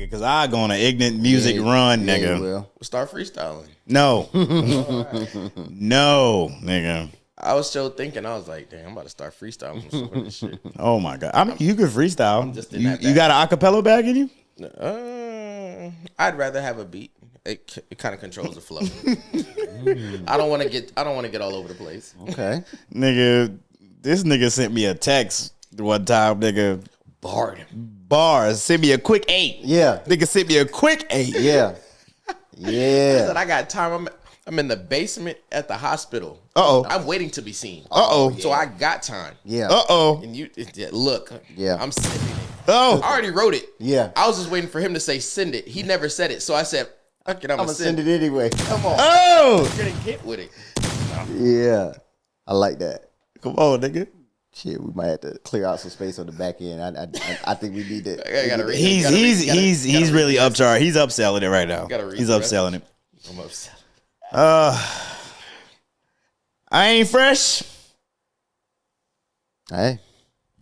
because I go on an ignorant music run, nigga. We'll start freestyling. No. No, nigga. I was still thinking, I was like, damn, I'm about to start freestyling some of this shit. Oh my God. I mean, you could freestyle. You got an acapella bag in you? I'd rather have a beat. It kind of controls the flow. I don't want to get all over the place. Okay. Nigga, this nigga sent me a text one time, nigga. Bars. Send me a quick 8. Yeah. Nigga sent me a quick 8. Yeah. Yeah. I said, I got time. I'm in the basement at the hospital. Uh-oh. I'm waiting to be seen. Uh-oh. So I got time. Yeah. Uh-oh. And look. Yeah. I'm sending it. Oh. I already wrote it. Yeah. I was just waiting for him to say send it. He never said it. So I said, fuck it, I'm going to send it anyway. Come on. Oh. You're going to get with it. Yeah. I like that. Come on, nigga. Shit, we might have to clear out some space on the back end. I think we need to. He's really upcharged. He's upselling it right now. He's upselling it. I'm upselling. I ain't fresh. Hey,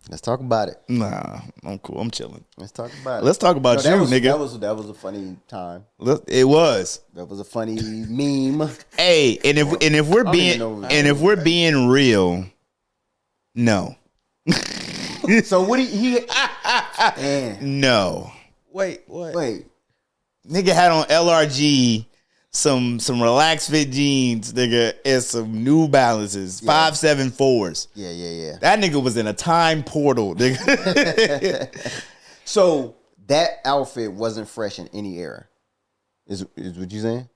let's talk about it. Nah, I'm cool. I'm chilling. Let's talk about it. Let's talk about you, nigga. That was a funny time. It was. That was a funny meme. Hey, and if we're being real, no. So what he no. Wait, what? Wait. Nigga had on LRG some relaxed fit jeans, nigga, and some New Balances, 574s. Yeah. That nigga was in a time portal, nigga. So that outfit wasn't fresh in any era. Is what you saying?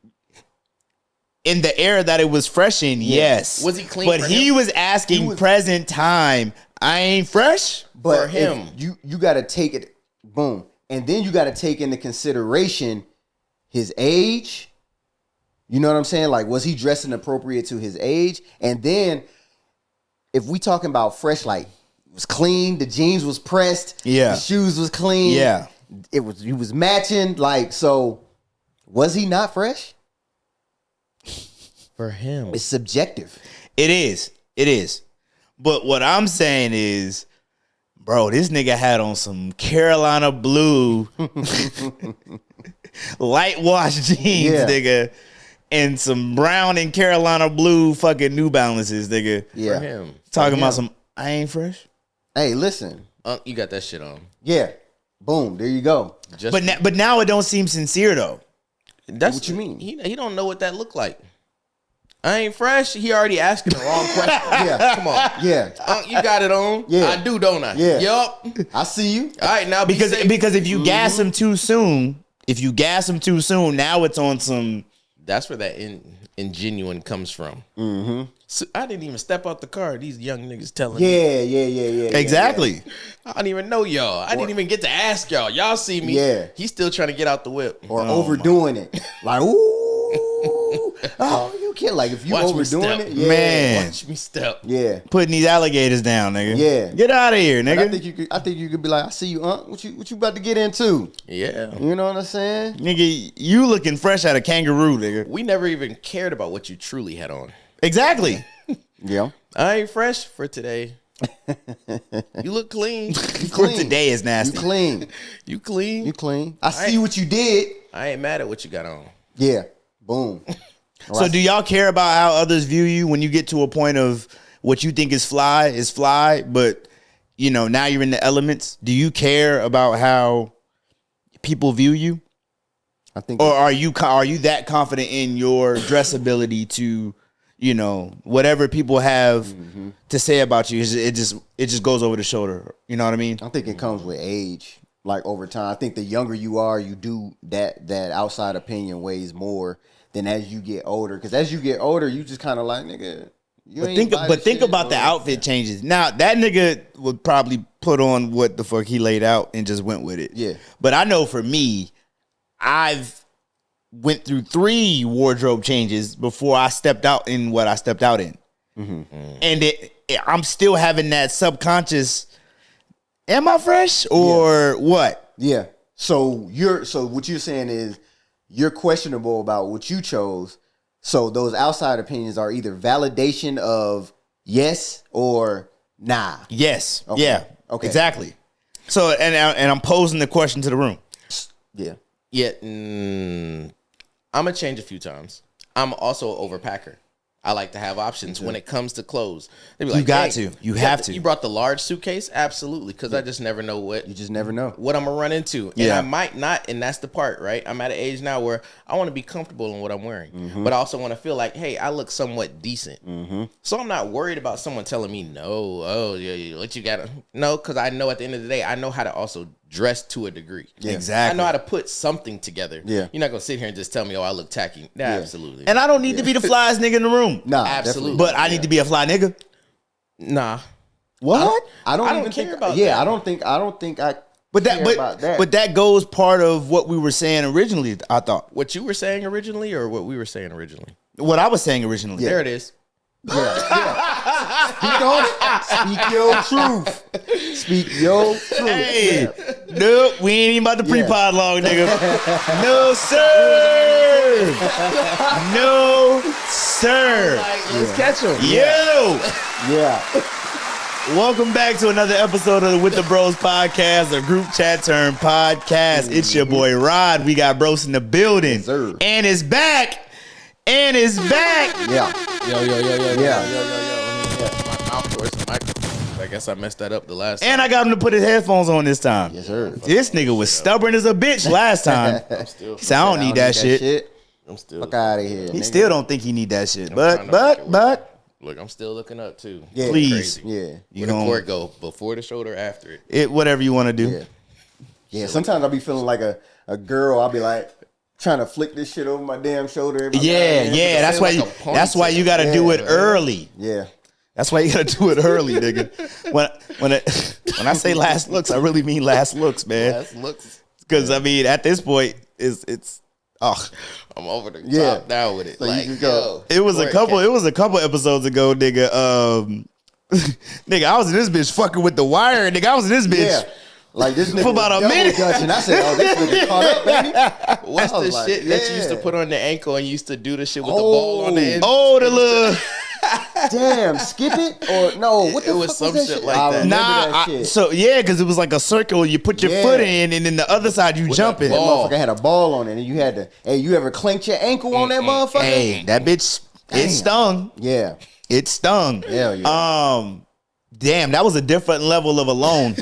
In the era that it was fresh in, yes. Was he clean? But he was asking present time, I ain't fresh? But for him. You got to take it, boom. And then you got to take into consideration his age. You know what I'm saying? Like, was he dressing appropriate to his age? And then if we talking about fresh, like, it was clean, the jeans was pressed, yeah, the shoes was clean, yeah, he was matching, like, so was he not fresh? For him. It's subjective. It is. But what I'm saying is, bro, this nigga had on some Carolina blue light wash jeans, nigga, and some brown and Carolina blue fucking New Balances, nigga. Yeah. For him. Talking about some, I ain't fresh. Hey, listen. You got that shit on. Yeah. Boom. There you go. But now it don't seem sincere though. That's what you mean. He don't know what that look like. I ain't fresh. He already asking the wrong question. Yeah. Come on. Yeah. You got it on. Yeah. I do, don't I? Yeah. Yup. I see you. All right, now because if you gas him too soon, now it's on some. That's where that ingenuine comes from. Mm-hmm. So I didn't even step out the car. These young niggas telling me. Yeah. Exactly. Yeah. I don't even know y'all. I didn't even get to ask y'all. Y'all see me. Yeah. He's still trying to get out the whip. Or overdoing it. Like, ooh. Oh, you can't. Like, if you overdoing it. Yeah. Man. Watch me step. Yeah. Putting these alligators down, nigga. Yeah. Get out of here, nigga. I think you could be like, I see you, what you about to get into? Yeah. You know what I'm saying? Nigga, you looking fresh out of kangaroo, nigga. We never even cared about what you truly had on. Exactly. Yeah. I ain't fresh for today. You look clean. You clean. Today is nasty. You clean. You clean. You clean. I see what you did. I ain't mad at what you got on. Yeah. Boom. So do y'all care about how others view you when you get to a point of what you think is fly, but you know, now you're in the elements? Do you care about how people view you? I think. Or are you that confident in your dressability to, you know, whatever people have to say about you, it just goes over the shoulder. You know what I mean? I think it comes with age. Like over time, I think the younger you are, you do that outside opinion weighs more than as you get older. Because as you get older, you just kind of like, nigga. Think about the outfit changes. Now that nigga would probably put on what the fuck he laid out and just went with it. Yeah. But I know for me, I've went through 3 wardrobe changes before I stepped out in what I stepped out in. Mm-hmm. And I'm still having that subconscious, am I fresh or what? Yeah. So what you're saying is you're questionable about what you chose. So those outside opinions are either validation of yes or nah. Yes. Okay. Yeah. Okay. Exactly. So and I'm posing the question to the room. Yeah. Yeah, I'm gonna change a few times. I'm also an overpacker. I like to have options when it comes to clothes. They be like, You got hey, to. You have to. You brought the large suitcase? Absolutely, because I just never know what You just never know. what I'm gonna run into. And Yeah. I might not, and that's the part, right? I'm at an age now where I want to be comfortable in what I'm wearing, but I also want to feel like, hey, I look somewhat decent. So I'm not worried about someone telling me no. Oh, yeah, what you gotta no, because I know at the end of the day, I know how to also dress to a degree. Yeah. Exactly. I know how to put something together. Yeah. You're not gonna sit here and just tell me, oh, I look tacky. Nah, absolutely. And I don't need to be the flyest nigga in the room. Nah, Absolutely. But I need to be a fly nigga. Nah. What? I don't even even care think about Yeah, that. I don't think I But care about that. but that goes part of what we were saying originally, I thought. What you were saying originally or what we were saying originally? What I was saying originally. There it is. Speak on it. Speak your truth. Speak your truth. Hey, nope, we ain't even about to pre-pod long, nigga. No, sir. No, sir. Let's catch him. Yo, Yeah. welcome back to another episode of the With the Bros podcast, a group chat term podcast. It's your boy Rod. We got Brose in the building. Yes, sir. And it's back. And it's back. Yeah. Yo. Yeah. My mouth towards the microphone. I guess I messed that up the last And I got him to put his headphones on this time. Yes, sir. This nigga was stubborn as a bitch last time. I'm still. He said, I don't need that shit. I'm still. Fuck out of here. He nigga. still don't think he need that shit. trying But to make it work. but Look, I'm still looking up too. Yeah. please. Crazy. Yeah. You Where the gon' court go before the show or after it? whatever you want to do. Yeah. Yeah. Sometimes I'll be feeling like a girl. I'll be like trying to flick this shit over my damn shoulder. Yeah. That's why. like a That's why you got to do it early. Yeah. That's why you got to do it early, nigga. When I say last looks, I really mean last looks, man. Last looks. Because I mean, at this point, it's I'm over the Yeah. top now with it. So you like, just go. It was a couple episodes ago, nigga. Nigga, I was in this bitch fucking with the wire, nigga. I was in this bitch. Yeah. Like this nigga For about was a double minute. dutching. I said, "Oh, this nigga caught up, baby." What's I was the like, shit that you used to yeah. put on the ankle and you used to do the shit with the ball on the end? Oh, the little Damn, skip it or no? What the It fuck was some that shit shit like I that. remember nah. that shit. So yeah, because it was like a circle. You put your Yeah. foot in, and then the other side you jumping. that That ball. motherfucker had a ball on it, and you had to. Hey, you ever clanked your ankle on that motherfucker? Hey, that bitch, it stung. Yeah. It stung. Hell yeah. Damn, that was a different level of alone.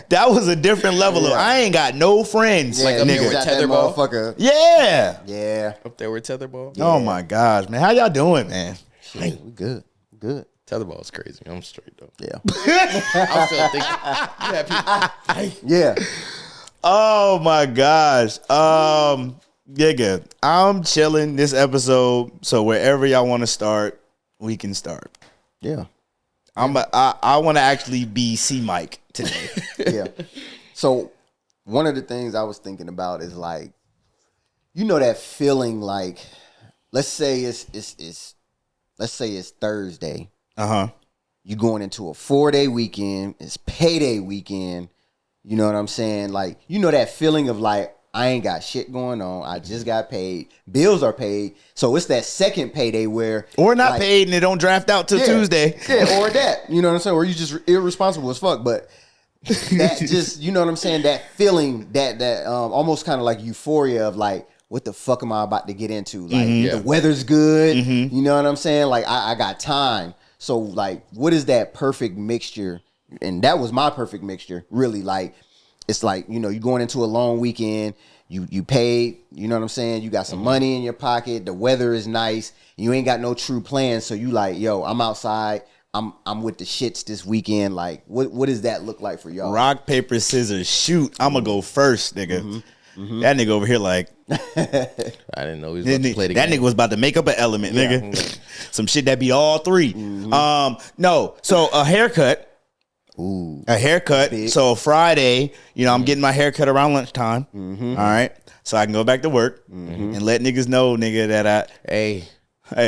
That was a different level of. Yeah. I ain't got no friends, Yeah, up nigga here with got that tetherball? motherfucker. Yeah. Yeah. Up there with tetherball? Oh my gosh, man, how y'all doing, man? Shit, we good. Good. Tetherball is crazy. I'm straight though. Yeah. I'm still thinking. You have people. Yeah. Oh my gosh. Nigga, I'm chilling this episode. So wherever y'all want to start, we can start. Yeah. I want to actually be C Mike today. Yeah. So one of the things I was thinking about is like, you know that feeling like, let's say it's Thursday. Uh-huh. You going into a 4-day weekend. It's payday weekend. You know what I'm saying? Like, you know that feeling of like, I ain't got shit going on. I just got paid. Bills are paid. So it's that second payday where Or not like, paid and it don't draft out till yeah, Tuesday. Yeah, or that. You know what I'm saying? Or you just irresponsible as fuck. But that just, you know what I'm saying? That feeling, that almost kind of like euphoria of like, what the fuck am I about to get into? Like, Yeah. the weather's good. You know what I'm saying? Like, I got time. So, like, what is that perfect mixture? And that was my perfect mixture, really. Like, it's like, you know, you going into a long weekend, you paid, you know what I'm saying? You got some money in your pocket, the weather is nice, you ain't got no true plans, so you like, yo, I'm outside, I'm with the shits this weekend. Like, what does that look like for y'all? Rock, paper, scissors, shoot. I'm going to go first, nigga. That nigga over here like, I didn't know he was about to play the that game. nigga was about to make up an element, nigga. Some shit that be all three. No, so a haircut. Ooh. A haircut. Big. So Friday, you know, I'm getting my haircut around lunchtime. All right. So I can go back to work and let niggas know, nigga, that hey,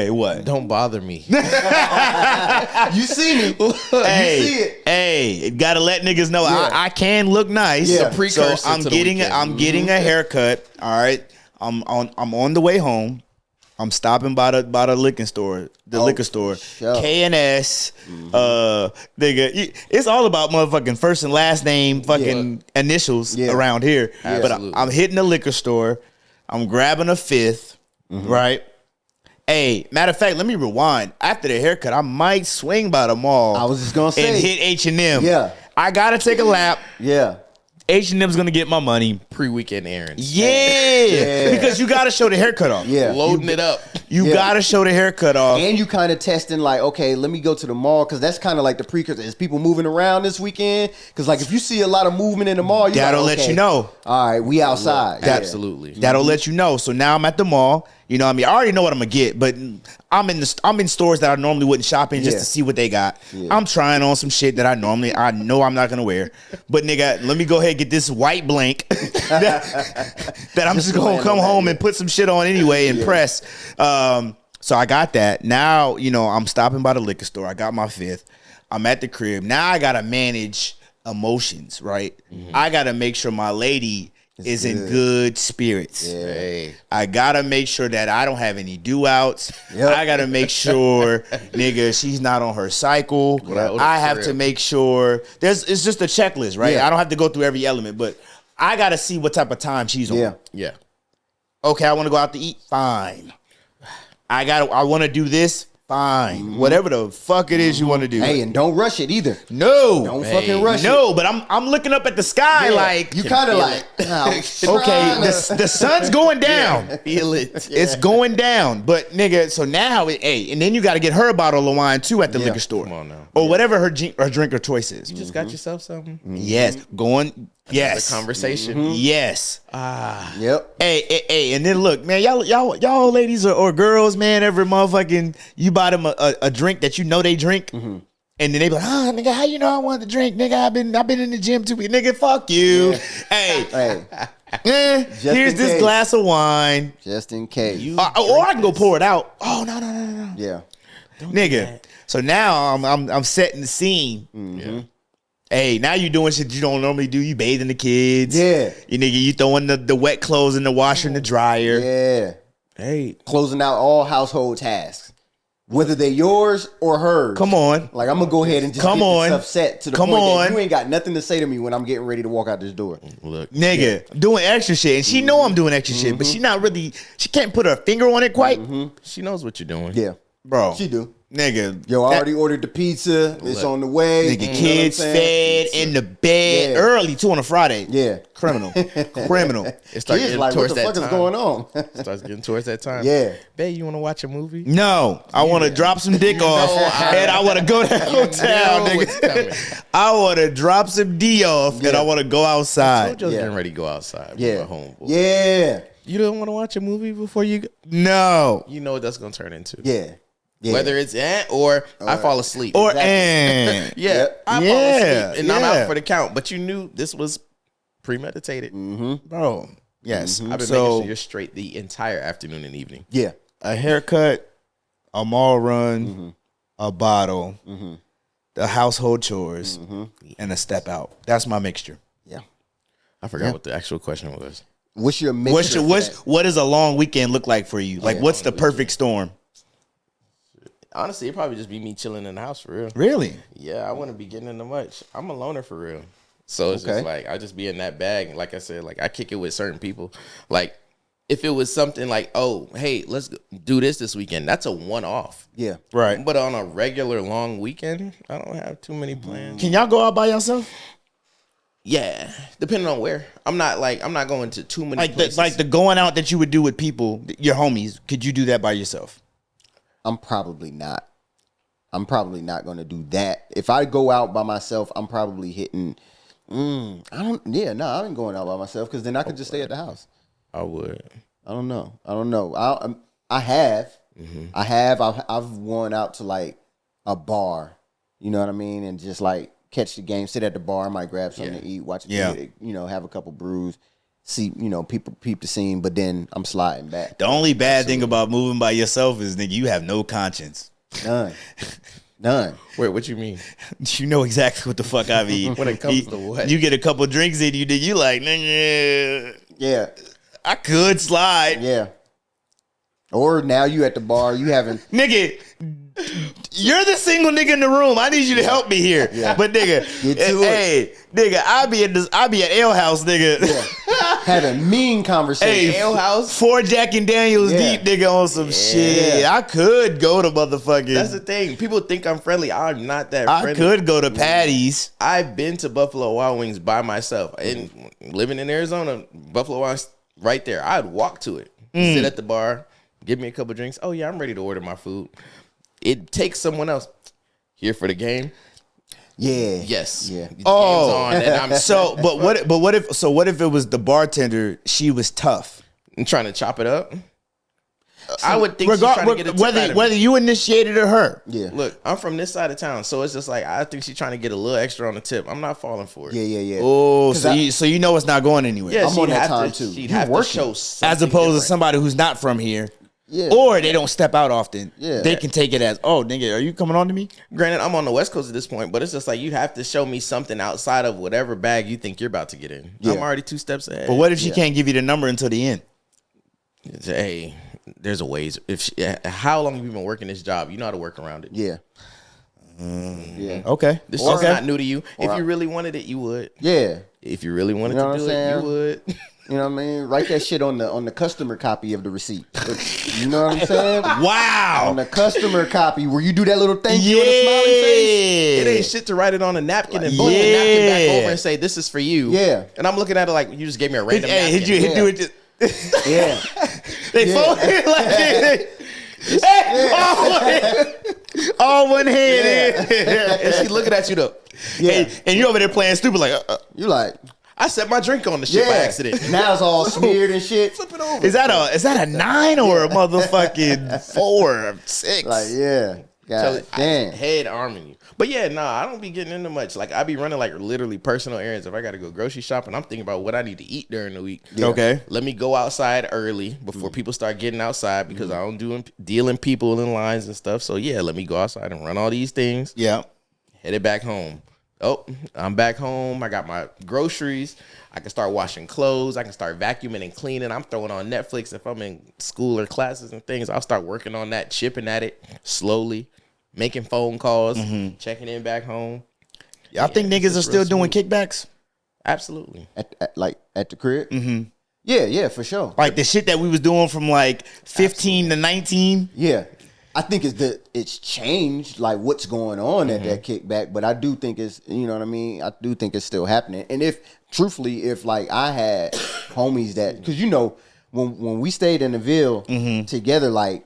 what? Don't bother me. You see me. Hey, You see it. hey, gotta let niggas know Yeah. I can look nice. Yeah. The precursor so I'm to the getting weekend. I'm getting a haircut. All right. I'm on the way home. I'm stopping by the liquor store. Liquor store. Sure. K&S. Nigga, it's all about motherfucking first and last name fucking initials around here. Absolutely. But I'm hitting the liquor store. I'm grabbing a fifth, right? Hey, matter of fact, let me rewind. After the haircut, I might swing by the mall. I was just gonna say and hit H&M. Yeah. I gotta take a lap. Yeah. H&M's gonna get my money. Pre-weekend errands. Yeah. Because you gotta show the haircut off. Yeah. Loading it up. You gotta show the haircut off. And you kind of testing like, okay, let me go to the mall because that's kind of like the precursor. Is people moving around this weekend? Because like if you see a lot of movement in the mall, That'll like, let you know. All right, we outside. Absolutely. That'll let you know. So now I'm at the mall. You know what I mean? I already know what I'm gonna get, but I'm in stores that I normally wouldn't shop in just to see what they got. Yeah. I'm trying on some shit that I know I'm not gonna wear. But nigga, let me go ahead and get this white blank that I'm just gonna come home and put some shit on anyway and press. So I got that. Now, you know, I'm stopping by the liquor store. I got my fifth. I'm at the crib. Now I gotta manage emotions, right? I gotta make sure my lady is in good spirits. Yeah. Hey. I gotta make sure that I don't have any do-outs. Yep. I gotta make sure, nigga, she's not on her cycle. I have to make sure it's just a checklist, right? Yeah. I don't have to go through every element, but I gotta see what type of time she's on. Yeah. Okay, I want to go out to eat. Fine. I want to do this. Fine. Whatever the fuck it is you want to do. Hey, and don't rush it either. No. Don't fucking rush it. No, but I'm looking up at the sky like you kind of like okay, the sun's going down. Feel it. It's going down. But nigga, so now and then you got to get her a bottle of wine too at the liquor store. Come on now. Or whatever her drink or choice is. You just got yourself something. Yes. Yes. The conversation. Yes. Yep. Hey, and then look, man, y'all ladies or girls, man, every motherfucking you buy them a drink that you know they drink, and then they be like, oh, nigga, how you know I want to drink, nigga? I've been in the gym too, nigga. Fuck you. Hey, here's this glass of wine, just in case. or I can go pour it out. Oh no. Yeah. Nigga. So now I'm setting the scene. Yeah. Hey, now you doing shit you don't normally do. You bathing the kids. Yeah. You throwing the wet clothes in the washer and the dryer. Yeah. Hey. Closing out all household tasks. Whether they're yours or hers. Come on. Like, I'm going to go ahead and just get this upset to the point that you ain't got nothing to say to me when I'm getting ready to walk out this door. Look. Nigga, doing extra shit. And she know I'm doing extra shit, but she can't put her finger on it quite. She knows what you're doing. Yeah. Bro. She do. Nigga. Yo, I already ordered the pizza. It's on the way. Nigga, kids fed in the bed early too on a Friday. Yeah. Criminal. It starts Kids getting like, what towards the that fuck time. is going on? Starts getting towards that time. Yeah. Babe, you want to watch a movie? No, I want to drop some dick off, and I want to go downtown, nigga. I want to drop some D off, and I want to go outside. Joe's getting ready to go outside. Yeah. With my homeboy. Yeah. You don't want to watch a movie before you go? No. You know what that's going to turn into. Yeah. Yeah. Whether it's or I fall asleep. Or yeah, Yep. I fall asleep and I'm Yeah. out for the count. But you knew this was premeditated. Bro. Yes. I've been making So sure you're straight the entire afternoon and evening. Yeah. a haircut, a mall run, a bottle, the household chores, and a step out. That's my mixture. Yeah. I forgot what the actual question was. What's your mixture? What does a long weekend look like for you? Like, what's the perfect storm? Honestly, it'd probably just be me chilling in the house for real. Really? Yeah, I wouldn't be getting into much. I'm a loner for real. So it's just like, I just be in that bag. Like I said, like I kick it with certain people. Like if it was something like, oh, hey, let's do this weekend. That's a one-off. Yeah. Right. But on a regular long weekend, I don't have too many plans. Can y'all go out by yourself? Yeah, depending on where. I'm not going to too many places. Like the going out that you would do with people, your homies. Could you do that by yourself? I'm probably not. I'm probably not going to do that. If I go out by myself, I'm probably hitting. I ain't going out by myself because then I could just stay at the house. I would. I don't know. I have. I've gone out to like a bar. You know what I mean? And just like catch the game, sit at the bar, I might grab something to eat, watch it, have a couple brews, see, people peep the scene, but then I'm sliding back. The only bad thing about moving by yourself is, nigga, you have no conscience. None. Wait, what you mean? You know exactly what the fuck I mean. When it comes to what? You get a couple drinks in you, then you like, nigga, Yeah. I could slide. Yeah. Or now you at the bar, you haven't. Nigga, you're the single nigga in the room. I need you to help me here. Yeah. But nigga, hey, nigga, I be at Ale House, nigga. Yeah. Having mean conversations. Hey, Ale House? 4 Jack and Daniels Yeah. deep, nigga, on some shit. I could go to motherfucking. That's the thing. People think I'm friendly. I'm not that I friendly. could go to Patty's. I've been to Buffalo Wild Wings by myself. And living in Arizona, Buffalo Wild Wings right there. I'd walk to it. Sit at the bar, give me a couple drinks. Oh, yeah, I'm ready to order my food. It takes someone else. Here for the game? Yeah. Yes. Yeah. The game's Oh. on, and I'm So, but what if it was the bartender? She was tough. I'm trying to chop it up. I would think she's trying to get a tip out of me. whether you initiated or her. Yeah. Look, I'm from this side of town, so it's just like I think she's trying to get a little extra on the tip. I'm not falling for it. Yeah. Oh, 'Cause so you know it's not going anywhere. Yeah, I'm she'd on that have time, to, too. She'd You have working. to show As something opposed to different. somebody who's not from here. Yeah. Or they don't step out often. Yeah. They can take it as, oh, nigga, are you coming on to me? Granted, I'm on the West Coast at this point, but it's just like you have to show me something outside of whatever bag you think you're about to get in. Yeah. I'm already 2 steps ahead. But what if she can't give you the number until the end? Hey, there's a ways. How long have you been working this job? You know how to work around it. Yeah. Yeah. Okay. This is not new to you. If you really wanted it, you would. Yeah. If you really wanted You know to what do I'm it, you saying? would. You know what I mean? Write that shit on the customer copy of the receipt. You know what I'm saying? Wow. On the customer copy where you do that little thank you and a smiley face. It ain't shit to write it on a napkin and boom, the napkin back over and say, this is for you. Yeah. And I'm looking at it like, you just gave me a random Hey, napkin. hit you with just. Yeah. They fold it like all one hand. And she looking at you though. Yeah. And you over there playing stupid like, You like, I set my drink on the shit by accident. Now it's all smeared and shit. Flip it over. is that a 9 or a motherfucking 4 or 6? Like, yeah. So God damn. head arming you. But yeah, I don't be getting into much. Like I be running like literally personal errands. If I gotta go grocery shopping, I'm thinking about what I need to eat during the week. Okay. Let me go outside early before people start getting outside because I don't dealing people in lines and stuff. So yeah, let me go outside and run all these things. Yeah. Headed back home. Oh, I'm back home. I got my groceries. I can start washing clothes. I can start vacuuming and cleaning. I'm throwing on Netflix. If I'm in school or classes and things, I'll start working on that, chipping at it slowly, making phone calls, checking in back home. Y'all think niggas are still doing kickbacks? Absolutely. At the crib? Mm-hmm. Yeah, for sure. Like the shit that we was doing from like 15 to 19? Yeah. I think it's changed, like what's going on at that kickback, but I do think it's, you know what I mean? I do think it's still happening. And if like I had homies that, because you know, when we stayed in the Ville together, like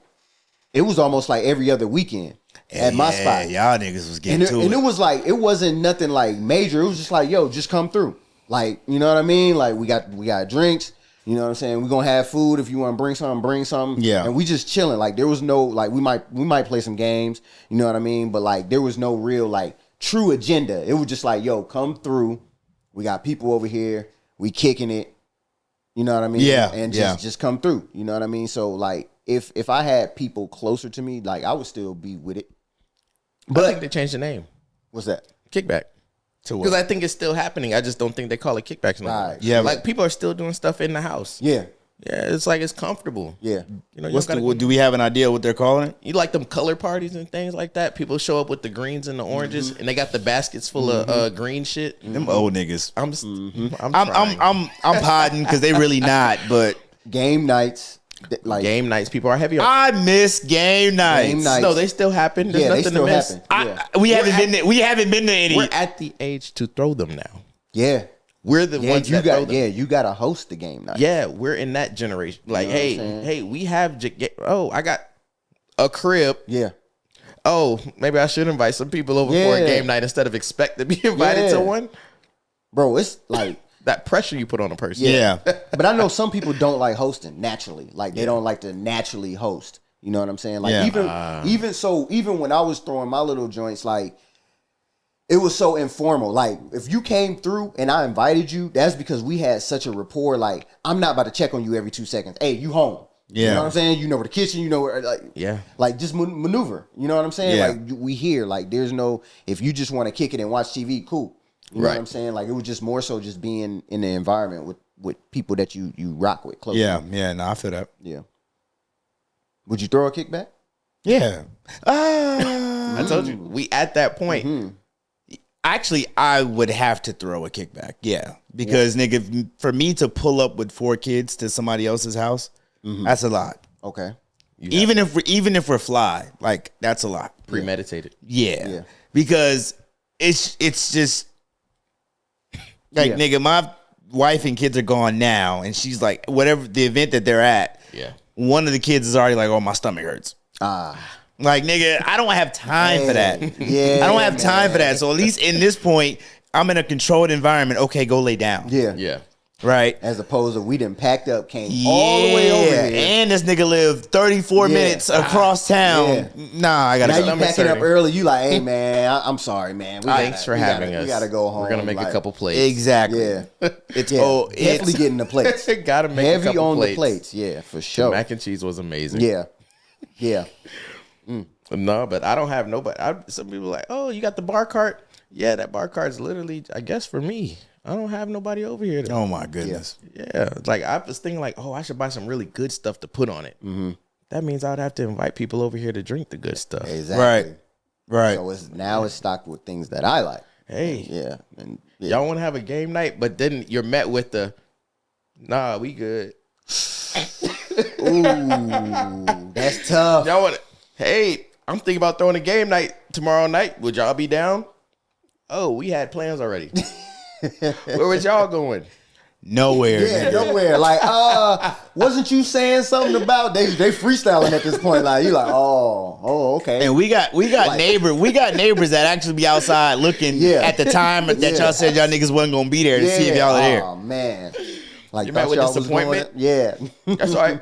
it was almost like every other weekend at my spot. Y'all niggas was getting to it. And it was like, it wasn't nothing like major. It was just like, yo, just come through. Like, you know what I mean? Like we got drinks. You know what I'm saying? We're gonna have food. If you want to bring something. Yeah. And we just chilling. Like there was no, like we might play some games, you know what I mean? But like there was no real like true agenda. It was just like, yo, come through. We got people over here. We kicking it. You know what I mean? Yeah. And just come through. You know what I mean? So like if I had people closer to me, like I would still be with it. But I think they changed the name. What's that? Kickback. Because I think it's still happening. I just don't think they call it kickbacks no more. Right. Yeah, Like people are still doing stuff in the house. Yeah. Yeah, it's like it's comfortable. Yeah. You know, you, What's don't gotta do we have an idea what they're calling it? you like them color parties and things like that. People show up with the greens and the oranges, and they got the baskets full of green shit. Them old niggas. I'm trying. I'm podding because they really not, but Game nights. Like Game nights, people are heavy on. I miss game nights. Game nights. No, they still happen. There's Yeah, they nothing still to miss. happen. We haven't been to any. We're at the age to throw them now. Yeah. We're the ones that throw them. you gotta host the game night. Yeah, we're in that generation. Like, You know what I'm saying? hey, we have. I got a crib. Yeah. Oh, maybe I should invite some people over for a Yeah. game night instead of expect to be invited Yeah. to one. Bro, it's like, That pressure you put on a person. Yeah. but I know some people don't like hosting naturally. Like they don't like to naturally host. You know what I'm saying? Like Yeah. even when I was throwing my little joints, like it was so informal. Like if you came through and I invited you, that's because we had such a rapport. Like I'm not about to check on you every 2 seconds. Hey, you home? Yeah. You know what I'm saying? You know where the kitchen. You know where like just maneuver. You know what I'm saying? Yeah. Like we here. Like there's no, if you just want to kick it and watch TV, cool. You know what I'm saying? Like it was just more so just being in the environment with people that you rock with close. Yeah. No, I feel that. Yeah. Would you throw a kickback? Yeah. I told you, we at that point. Actually, I would have to throw a kickback. Yeah. Because, nigga, for me to pull up with 4 kids to somebody else's house, that's a lot. Okay. Even if we're fly, like, that's a lot. Premeditated. Yeah. Because it's just like, nigga, my wife and kids are gone now, and she's like, whatever the event that they're at, one of the kids is already like, oh, my stomach hurts. Like, nigga, I don't have time for that. Yeah, I don't have time for that. So at least in this point, I'm in a controlled environment. Okay, go lay down. Yeah. Right. As opposed to we done packed up, came all the way over here. And this nigga lived 34 minutes across town. Nah, I gotta Now you packing up early. You like, hey man, I'm sorry, man. Thanks for having us. We gotta go home. We're gonna make a couple plates. Exactly. Yeah. It's definitely getting the plates. Gotta make heavy a couple on plates. the plates. Yeah, for The sure. mac and cheese was amazing. Yeah. No, but I don't have nobody. Some people are like, oh, you got the bar cart? Yeah, that bar cart's literally, I guess, for me. I don't have nobody over here. Oh my goodness. Yeah, like I was thinking, like, oh, I should buy some really good stuff to put on it. That means I'd have to invite people over here to drink the good stuff. Exactly. Right. So it's stocked with things that I like. Hey, Yeah. And y'all want to have a game night, but then you're met with the, nah, we good. ooh, that's tough. Y'all want? Hey, I'm thinking about throwing a game night tomorrow night. Would y'all be down? Oh, we had plans already. Where was y'all going? Nowhere. Yeah, nowhere. Like, wasn't you saying something about they freestyling at this point? Like, you like, oh, okay. And we got neighbors that actually be outside looking at the time that y'all said y'all niggas wasn't gonna be there to see if y'all are there. Oh man. Like, You met with y'all was disappointment? Yeah. That's all right.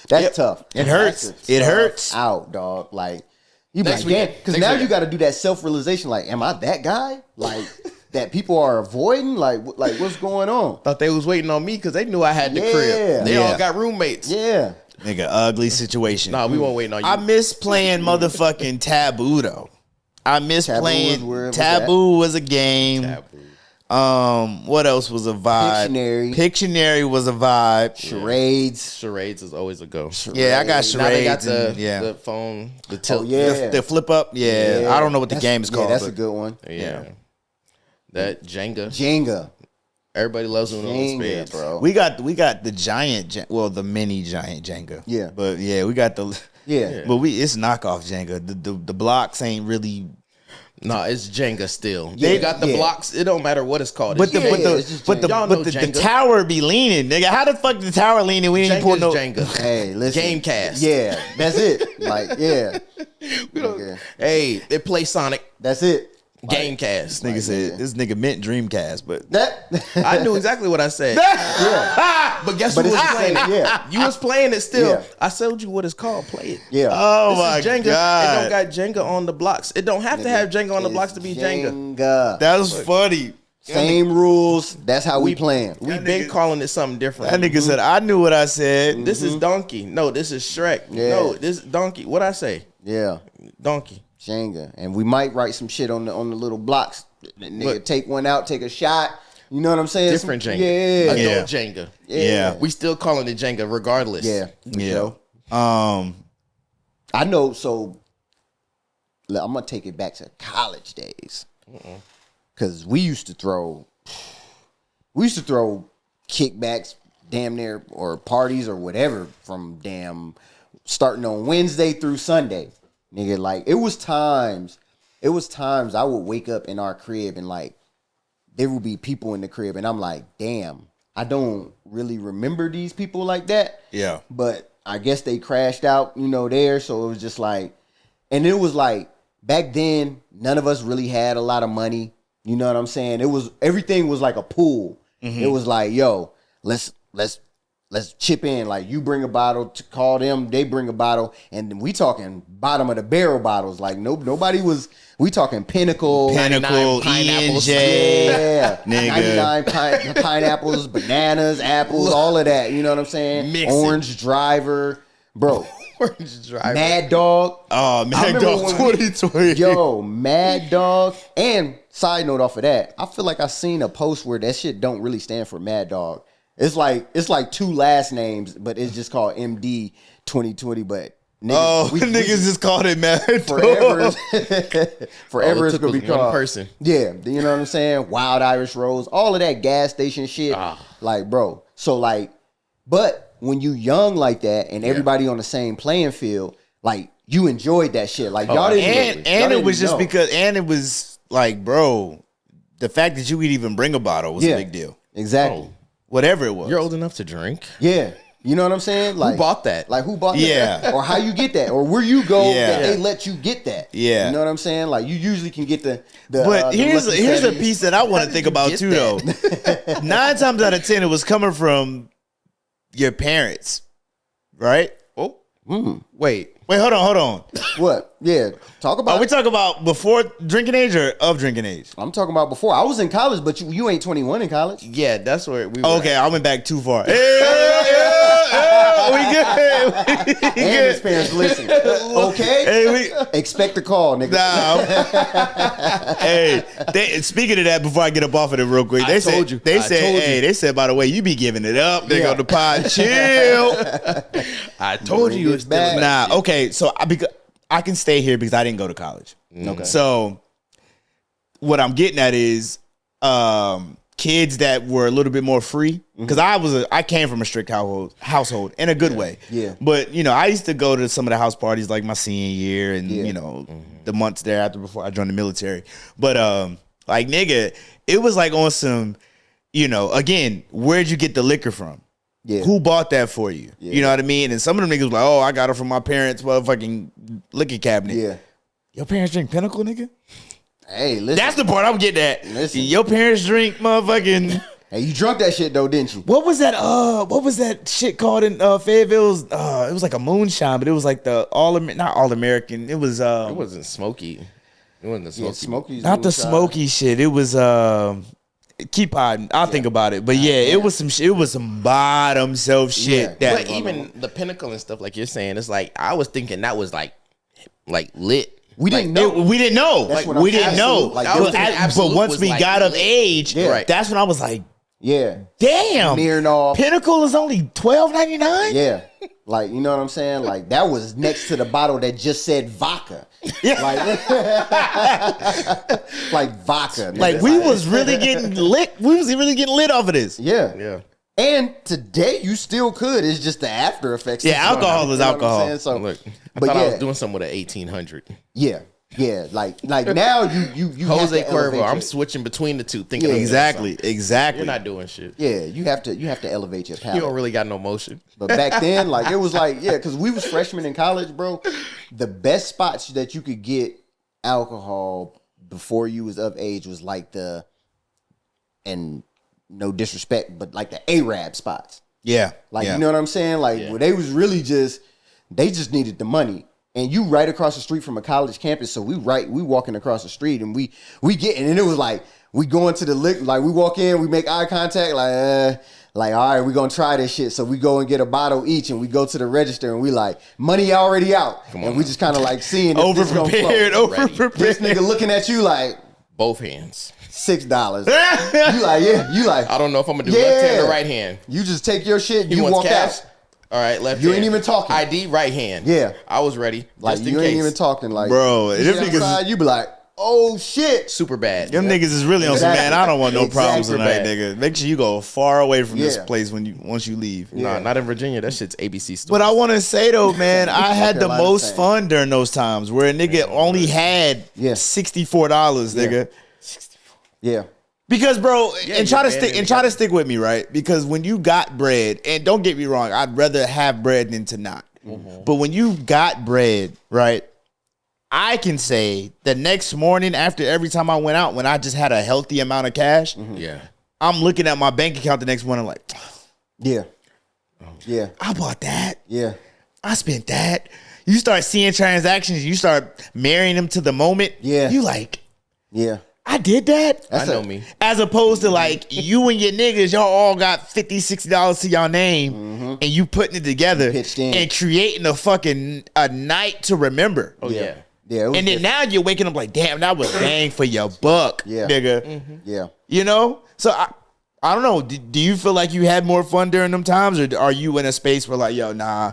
That's tough. It hurts. It hurts. Out, dog. Like, you Next like, damn, weekend. because Next now weekend. you got to do that self-realization. Like, am I that guy? Like, that people are avoiding? Like what's going on? Thought they was waiting on me because they knew I had the crib. They all got roommates. Yeah. Nigga, ugly situation. Nah, we won't wait on you. I miss playing motherfucking Taboo though. I miss Taboo playing was Taboo was a game. Taboo. What else was a vibe? Pictionary was a vibe. Charades. Charades is always a go. Yeah, I got Now they charades. got and, the phone, the tilt. the flip up. Yeah, I don't know what the game is called. Yeah, that's but a good one. Yeah. That Jenga. Jenga. Everybody loves Uno and Jenga, spades. bro. we got the giant, the mini giant Jenga. Yeah. But yeah, we got the Yeah. But it's knockoff Jenga. The blocks ain't really. No, it's Jenga still. Yeah, You got the yeah. blocks. It don't matter what it's called. But It's the Y'all know the Jenga. tower be leaning, nigga. How the fuck the tower leaning? We ain't pull Jenga's no. Jenga. Hey, listen. Gamecast. Yeah, that's it. Like, yeah. Okay. Hey, they play Sonic. That's it. Gamecast. Nigga said this nigga meant Dreamcast, but That. I knew exactly what I said. Yeah. But guess But who it's was the playing same, it? yeah. You was playing it still. Yeah. I told you what it's called. Play it. Yeah. oh This my is Jenga. god, It don't got Jenga on the blocks. It don't have to have Jenga on the blocks to be Jenga. that was funny. Same rules. That's how we playing. We've been calling it something different. That nigga said I knew what I said. This is Donkey. No, this is Shrek. Yeah. No, this is Donkey. What I say? Yeah. Donkey. Jenga. And we might write some shit on the little blocks. Nigga, Look. take one out, take a shot. You know what I'm saying? Different Jenga. Yeah. Adult Jenga. Yeah. We still calling it Jenga regardless. Yeah. Yeah. I know. So I'm gonna take it back to college days, because we used to throw kickbacks, damn near, or parties or whatever, from starting on Wednesday through Sunday, nigga. Like, it was times I would wake up in our crib and like there would be people in the crib and I'm like, damn, I don't really remember these people like that. Yeah. But I guess they crashed out, there. So it was just like, and it was like, back then, none of us really had a lot of money. You know what I'm saying? Everything was like a pool. Mm-hmm. It was like, yo, let's chip in. Like, you bring a bottle to call them, they bring a bottle, and we talking bottom of the barrel bottles. Like, nobody was. We talking Pinnacle, pineapples. E&J, yeah, nigga. 99 pineapples, bananas, apples, all of that. You know what I'm saying? Mix it. Orange Driver, bro. Orange Driver. Mad Dog. Oh, I Mad remember Dog when 2020. Yo, Mad Dog. And side note off of that, I feel like I seen a post where that shit don't really stand for Mad Dog. It's like two last names, but it's just called MD 2020. But Niggas just called it Mad forever. Dog. Forever it's took gonna be was one called person. Yeah, you know what I'm saying? Wild Irish Rose, all of that gas station shit. Like, bro. So like, but when you young like that and everybody on the same playing field, like you enjoyed that shit. Like y'all didn't. And it was just because, and it was like, bro, the fact that you could even bring a bottle was a big deal. Exactly. Whatever it was. You're old enough to drink. Yeah. You know what I'm saying? Like, Who bought that? Like, who bought that? Yeah. Or how you get that? Or where you go Yeah. that they let you get that? Yeah. You know what I'm saying? Like, you usually can get the But here's Lucky a 70s. piece that I want to think about get too, though. 9 times out of 10, it was coming from your parents, right? Oh, wait. Wait, hold on. What? Yeah. Talk about Are we talking about before drinking age or of drinking age? I'm talking about before. I was in college, but you ain't 21 in college. Yeah, that's where we were. Okay, I went back too far. We good. And his parents listen. Okay? Hey, Expect a call, nigga. Speaking of that, before I get up off of it real quick, they said, by the way, you be giving it up, nigga, on the pod. Chill. I told you it's bad. Nah, okay, so I can stay here because I didn't go to college. Okay. So what I'm getting at is kids that were a little bit more free, because I came from a strict household in a good way. Yeah. But I used to go to some of the house parties like my senior year and the months thereafter before I joined the military. But like nigga, it was like on some, again, where'd you get the liquor from? Yeah. Who bought that for you? Yeah. You know what I mean? And some of them niggas was like, oh, I got it from my parents' motherfucking liquor cabinet. Yeah. Your parents drink Pinnacle, nigga? Hey, listen. That's the part I'm getting at. Listen. Your parents drink motherfucking. Hey, you drunk that shit though, didn't you? What was that shit called in Fayetteville? It was like a moonshine, but it was like the not all American. It was It wasn't smoky. It wasn't the smoky. Smoky's not the moonshine. smoky shit. It was keep hiding. I'll think about it. But it was some bottom shelf shit. Yeah. That But even the Pinnacle and stuff, like you're saying, it's like I was thinking that was like lit. We didn't know. we didn't know. That's what We I'm- didn't know. Absolute, like, I was thinking But Absolute once was we like got of lit. age, Yeah. that's when I was like, Yeah. damn. Smirnoff. Pinnacle is only $12.99? Yeah. Like, you know what I'm saying? Like, that was next to the bottle that just said vodka. Like vodka. Like we was really getting lit. We was really getting lit off of this. Yeah. Yeah. And today you still could. It's just the after effects. Yeah, alcohol is You know what I'm alcohol. saying? So, Look, I but thought I was yeah. doing something with an 1800. Yeah. Like now you Jose have to elevate Cuervo. I'm your- switching between the two, thinking Yeah. I'm doing Exactly. something. Exactly. You're not doing shit. Yeah, you have to elevate your You palate. don't really got no motion. But back then, like it was like, yeah, because we was freshmen in college, bro. The best spots that you could get alcohol before you was of age was like and no disrespect, but like the Arab spots. Yeah. Like yeah. you know what I'm saying? Like where they was really they just needed the money. And you right across the street from a college campus, so we walking across the street and we getting, and it was like we go into the liquor, like we walk in, we make eye contact, like all right, we gonna try this shit. So we go and get a bottle each, and we go to the register, and we like money already out, and we just kind of like seeing if this gonna flow. Over This prepared. nigga looking at you like Both hands. $6. You like you like I don't know if I'm gonna do Yeah. left hand or right hand. you just take your shit, He you wants walk cash. out. All right, left You hand. ain't even talking. ID right hand. Yeah. I was ready. Like Just in you case. ain't even talking, like Bro, you them get niggas- outside, you be like, oh shit. Super bad. Them niggas is really on some, Exactly. man, I don't want no problems Exactly. tonight, nigga. Make sure you go far away from this Yeah. place once you leave. Nah, Yeah. not in Virginia. That shit's ABC store. But I want to say though, man, I had the Carolina most same. fun during those times where a nigga only had Yeah. $64, nigga. Yeah. Because, bro, Yeah, and try you're to stick banding and try to together. stick with me, right? Because when you got bread, and don't get me wrong, I'd rather have bread than to not. But when you got bread, right? I can say the next morning after every time I went out, when I just had a healthy amount of cash, yeah. I'm looking at my bank account the next morning like, Yeah. Yeah. I bought that. Yeah. I spent that. You start seeing transactions, you start marrying them to the moment. Yeah. You like, Yeah. I did that. I know me. As opposed to like you and your niggas, y'all all got $50, $60 to y'all name, and you putting it together Pitched in. and creating a night to remember. Oh yeah. Yeah. It was And then different. now you're waking up like, damn, that was bang for your buck, Yeah. nigga. Yeah. You know? So I don't know. Do you feel like you had more fun during them times, or are you in a space where like, yo, nah?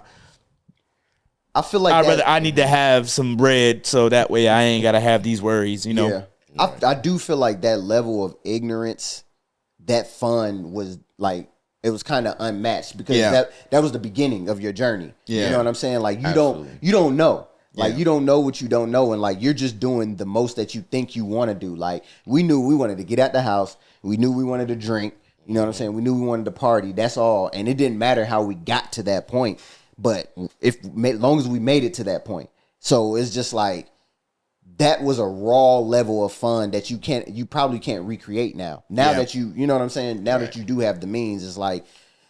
I feel like I need to have some bread so that way I ain't gotta have these worries, you know. Yeah. I do feel like that level of ignorance, that fun was like, it was kind of unmatched because that was the beginning of your journey. Yeah. You know what I'm saying? Like you don't know. Like you don't know what you don't know, and like you're just doing the most that you think you want to do. Like we knew we wanted to get out the house. We knew we wanted to drink. You know what I'm saying? We knew we wanted to party. That's all. And it didn't matter how we got to that point, but as long as we made it to that point. So it's just like that was a raw level of fun that you probably can't recreate now. Now that you know what I'm saying? Now that you do have the means, it's like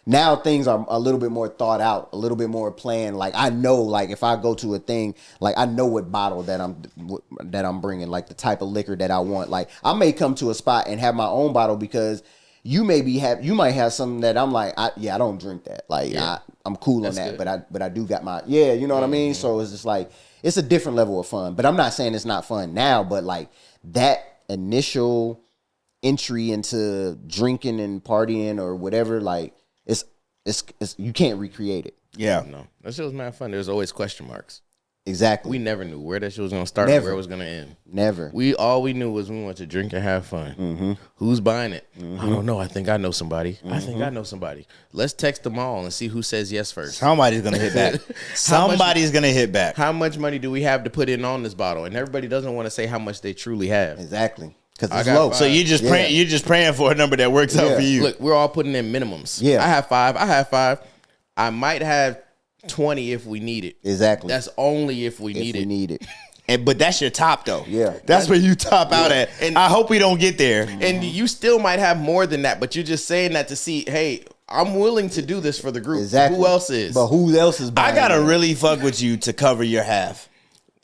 now things are a little bit more thought out, a little bit more planned. Like I know, like if I go to a thing, like I know what bottle that I'm bringing, like the type of liquor that I want. Like I may come to a spot and have my own bottle because you might have something that I'm like, I don't drink that. Like I'm cool on that, but I do got my you know what I mean? So it's just like it's a different level of fun. But I'm not saying it's not fun now, but like that initial entry into drinking and partying or whatever, like it's you can't recreate it. Yeah. No. That shit was mad fun. There's always question marks. Exactly. We never knew where that shit was gonna start and where it was gonna end. Never. All we knew was we wanted to drink and have fun. Mm-hmm. Who's buying it? Mm-hmm. I don't know. I think I know somebody. Mm-hmm. I think I know somebody. Let's text them all and see who says yes first. Somebody's gonna hit back. Somebody's gonna hit back. How much money do we have to put in on this bottle? And everybody doesn't want to say how much they truly have. Exactly. Because it's low. So you're just praying for a number that works out for you. Look, we're all putting in minimums. Yeah. I have 5. I might have 20 if we need it. Exactly. That's only if we need it. But that's your top though. Yeah. That's where you top out at. And I hope we don't get there. And you still might have more than that, but you're just saying that to see, hey, I'm willing to do this for the group. Exactly. Who else is? But who else is buying I gotta really fuck with you to cover your half.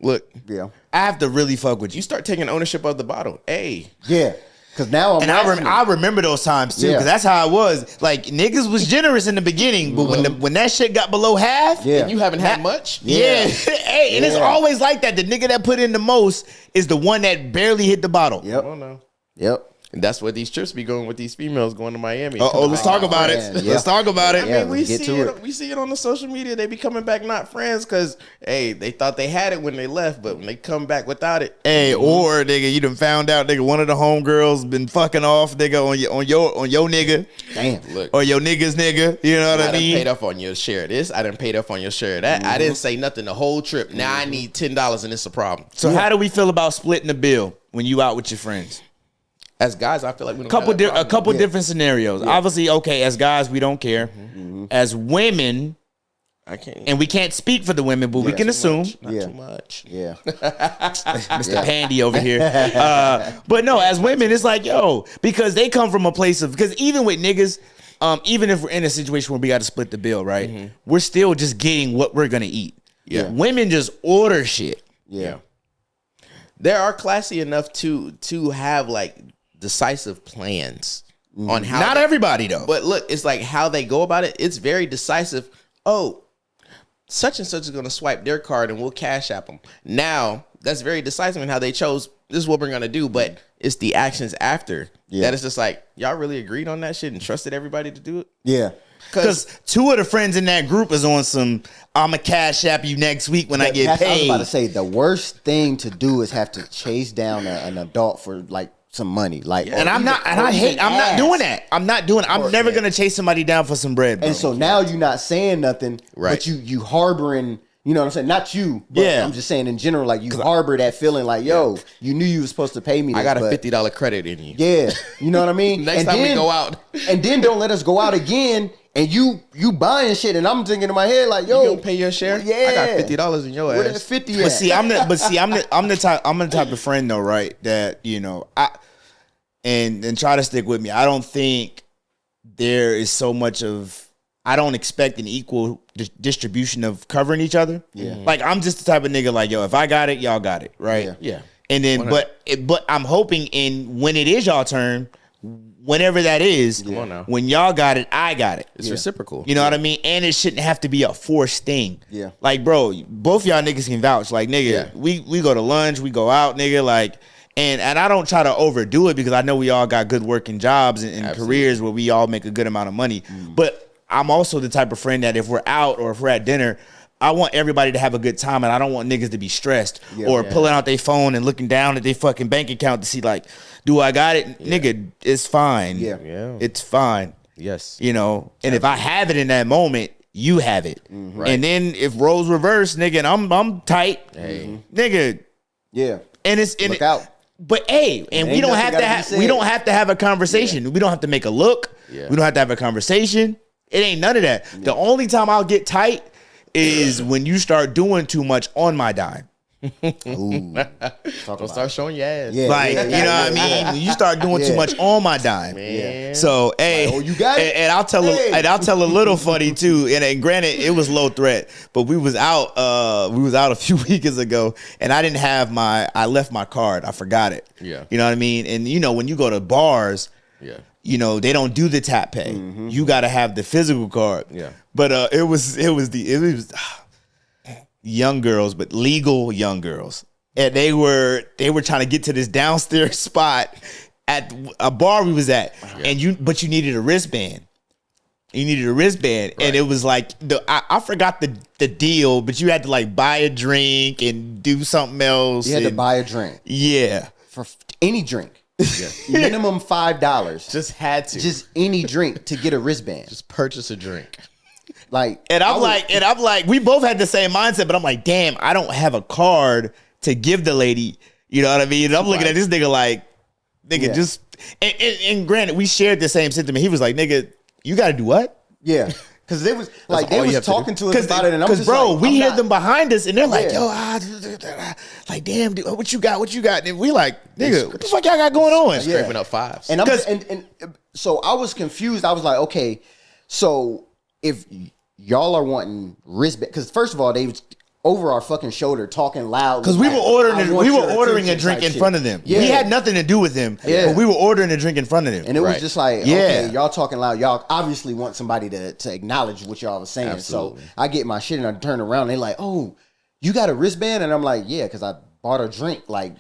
Look. Yeah. I have to really fuck with you. You start taking ownership of the bottle. Hey. Yeah. Because now I remember those times too, because that's how it was. Like niggas was generous in the beginning, but when that shit got below half, and you haven't had much. Hey, and it's always like that. The nigga that put in the most is the one that barely hit the bottle. Yep. Oh no. Yep. And that's where these trips be going with these females going to Miami. Let's talk about it. Let's talk about it. I mean, we see it on the social media. They be coming back not friends because, hey, they thought they had it when they left, but when they come back without it. Hey, or nigga, you done found out, nigga, one of the homegirls been fucking off, nigga, on your nigga. Damn. Look. Or your nigga's nigga. You know what I mean? I done paid off on your share of this. I done paid off on your share of that. Mm-hmm. I didn't say nothing the whole trip. Now I need $10 and it's a problem. So how do we feel about splitting the bill when you out with your friends? As guys, I feel like we don't a couple different scenarios. Yeah. Obviously, okay, as guys, we don't care. Mm-hmm. As women, I can't. And we can't speak for the women, but we can assume. Not too much. Yeah. Mr. Pandy over here. But no, as women, it's like, yo, because they come from a place of, because even with niggas, even if we're in a situation where we got to split the bill, right? Mm-hmm. We're still just getting what we're going to eat. Yeah. Women just order shit. Yeah. They are classy enough to have like decisive plans on how. Not everybody though. But look, it's like how they go about it. It's very decisive. Oh, such and such is going to swipe their card and we'll cash app them. Now that's very decisive in how they chose. This is what we're going to do. But it's the actions after that it's just like, y'all really agreed on that shit and trusted everybody to do it. Yeah. Because two of the friends in that group is on some, I'ma cash app you next week when I get paid. I was about to say, the worst thing to do is have to chase down an adult for like some money, like, and I'm not doing that. I'm never gonna chase somebody down for some bread, bro. And so now you're not saying nothing, right? But you harboring, you know what I'm saying? Not you, but I'm just saying in general, like you harbor that feeling, like, yo, you knew you were supposed to pay me this, I got a $50 credit in you. Yeah, you know what I mean. Next time we go out, and then don't let us go out again. And you buying shit, and I'm thinking in my head like, yo, you gonna pay your share? Yeah, I got $50 in your ass. Where that 50 at? I'm the type of friend though, right? That, you know, and try to stick with me. I don't think there is so much of. I don't expect an equal distribution of covering each other. Yeah, like I'm just the type of nigga like, yo, if I got it, y'all got it, right? Yeah. And then, but I'm hoping when it is y'all turn. Whenever that is, when y'all got it, I got it. It's reciprocal. You know what I mean? And it shouldn't have to be a forced thing. Yeah. Like, bro, both y'all niggas can vouch. Like, nigga, we go to lunch, we go out, nigga. Like, and I don't try to overdo it because I know we all got good working jobs and careers where we all make a good amount of money. But I'm also the type of friend that if we're out or if we're at dinner, I want everybody to have a good time, and I don't want niggas to be stressed or pulling out their phone and looking down at their fucking bank account to see like, do I got it? Nigga, it's fine. Yeah. It's fine. Yes. You know, and if I have it in that moment, you have it. Right. And then if roles reverse, nigga, and I'm tight, nigga. Yeah. And it's Look out. But hey, and we ain't don't nothing have gotta to be have said. we don't have to have a conversation. We don't have to make a look. Yeah. We don't have to have a conversation. It ain't none of that. The only time I'll get tight is when you start doing too much on my dime. Ooh. Don't start showing your ass. Yeah. Like, you know what I mean? When you start doing too much on my dime. Man. So, hey, Like, oh, you got it? And I'll tell a little funny too. And granted, it was low threat, but we was out a few weekends ago, and I left my card. I forgot it. Yeah. You know what I mean? And you know, when you go to bars, Yeah. you know, they don't do the tap pay. You got to have the physical card. Yeah. But it was young girls, but legal young girls. And they were trying to get to this downstairs spot at a bar we was at. And but you needed a wristband. You needed a wristband. Right. And it was like I forgot the deal, but you had to like buy a drink and do something else. You had to buy a drink Yeah. for any drink. Minimum $5. Just had to. Just any drink to get a wristband. Just purchase a drink. Like, And I'm like, we both had the same mindset, but I'm like, damn, I don't have a card to give the lady. You know what I mean? And I'm looking at this nigga like, nigga, just and granted, we shared the same sentiment. He was like, nigga, you got to do what? yeah. Because they was like, they all you was have to talking to us about it, and I'm just bro, like, we I'm hear not- them behind us, and they're like, Yeah. yo, like, damn, dude, what you got? What you got? And we like, nigga, what the fuck y'all got going on? Yeah. Scraping up fives. And and so I was confused. I was like, okay, so if y'all are wanting wristband, because first of all, they was over our fucking shoulder talking loud Because we were ordering a drink in front of them. Yeah. We had nothing to do with them, Yeah. but we were ordering a drink in front of them. And it was Right. just like, Yeah. okay, y'all talking loud. Y'all obviously want somebody to acknowledge what y'all was saying. Absolutely. So I get my shit and I turn around. And they like, oh, you got a wristband? And I'm like, yeah, because I bought a drink. Like,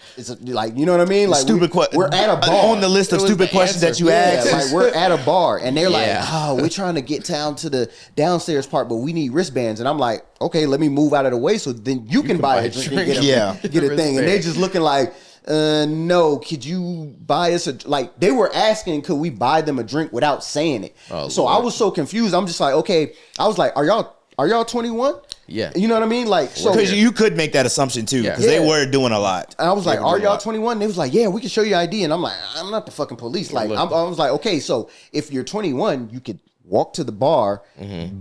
like, you know what I mean? Like, Stupid question. we're at a bar. On the list of It was stupid the questions that answer. you Yeah, asked. like we're at a bar and they're like, Yeah. oh, we're trying to get down to the downstairs part, but we need wristbands. And I'm like, okay, let me move out of the way so then you can buy a drink and get a, Yeah. get a thing. And they just looking like, no, could you buy us a, like, they were asking, could we buy them a drink without saying it? Oh, so Lord. I was so confused. I'm just like, okay, I was like, are y'all 21? Yeah. You know what I mean? Like, so Because you could make that assumption too, because Yeah. they were doing a lot. and I was like, Yeah, we "Are do a y'all lot. 21?" They was like, "Yeah, we can show you ID." And I'm like, "I'm not the fucking police." Like, I was like, "Okay, so if you're 21, you could walk to the bar,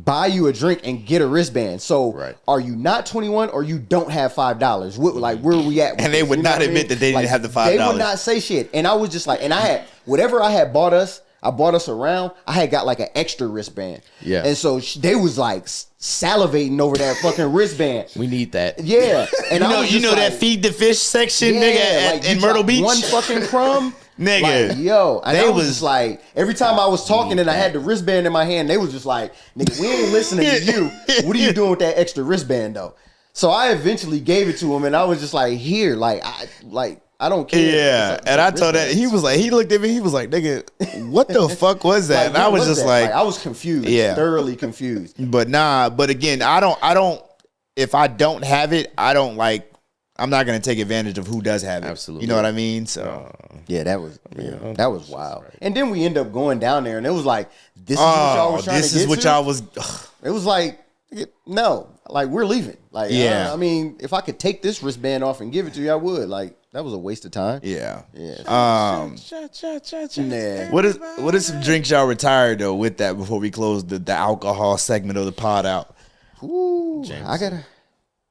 buy you a drink, and get a wristband. So, Right. are you not 21 or you don't have $5? What, like, where are we at?" with And they this? would You know not what I admit mean? that they didn't have the $5. They would not say shit. And I was just like, and I had whatever I had bought us. I bought us around. I had got like an extra wristband. Yeah. And so they was like salivating over that fucking wristband. We need that. Yeah. And I was You just know like, that feed the fish section, yeah, nigga, like, in you Myrtle drop Beach. one fucking crumb, Nigga. Like, yo, and They I was was- just like, every time I was talking and I had the wristband in my hand, they was just like, nigga, we ain't listening to you. What are you doing with that extra wristband though? So I eventually gave it to him, and I was just like, here, I don't care. Yeah, and I told that he was like, he looked at me, he was like, nigga, what the fuck was that? And I was just like, I was confused, Yeah. thoroughly confused. but nah. But again, I don't. If I don't have it, I don't like. I'm not gonna take advantage of who does have it. Absolutely. You know what I mean? So Yeah, that was wild. And then we end up going down there, and it was like, this is what y'all was trying this to is get what to? y'all was. It was like, no, like we're leaving. Like, Yeah. I mean, if I could take this wristband off and give it to you, I would. Like, that was a waste of time. Yeah. Yeah. Nah. Nah. What is some drinks y'all retired though with that before we close the alcohol segment of the pod out? Ooh, Jameson. I gotta.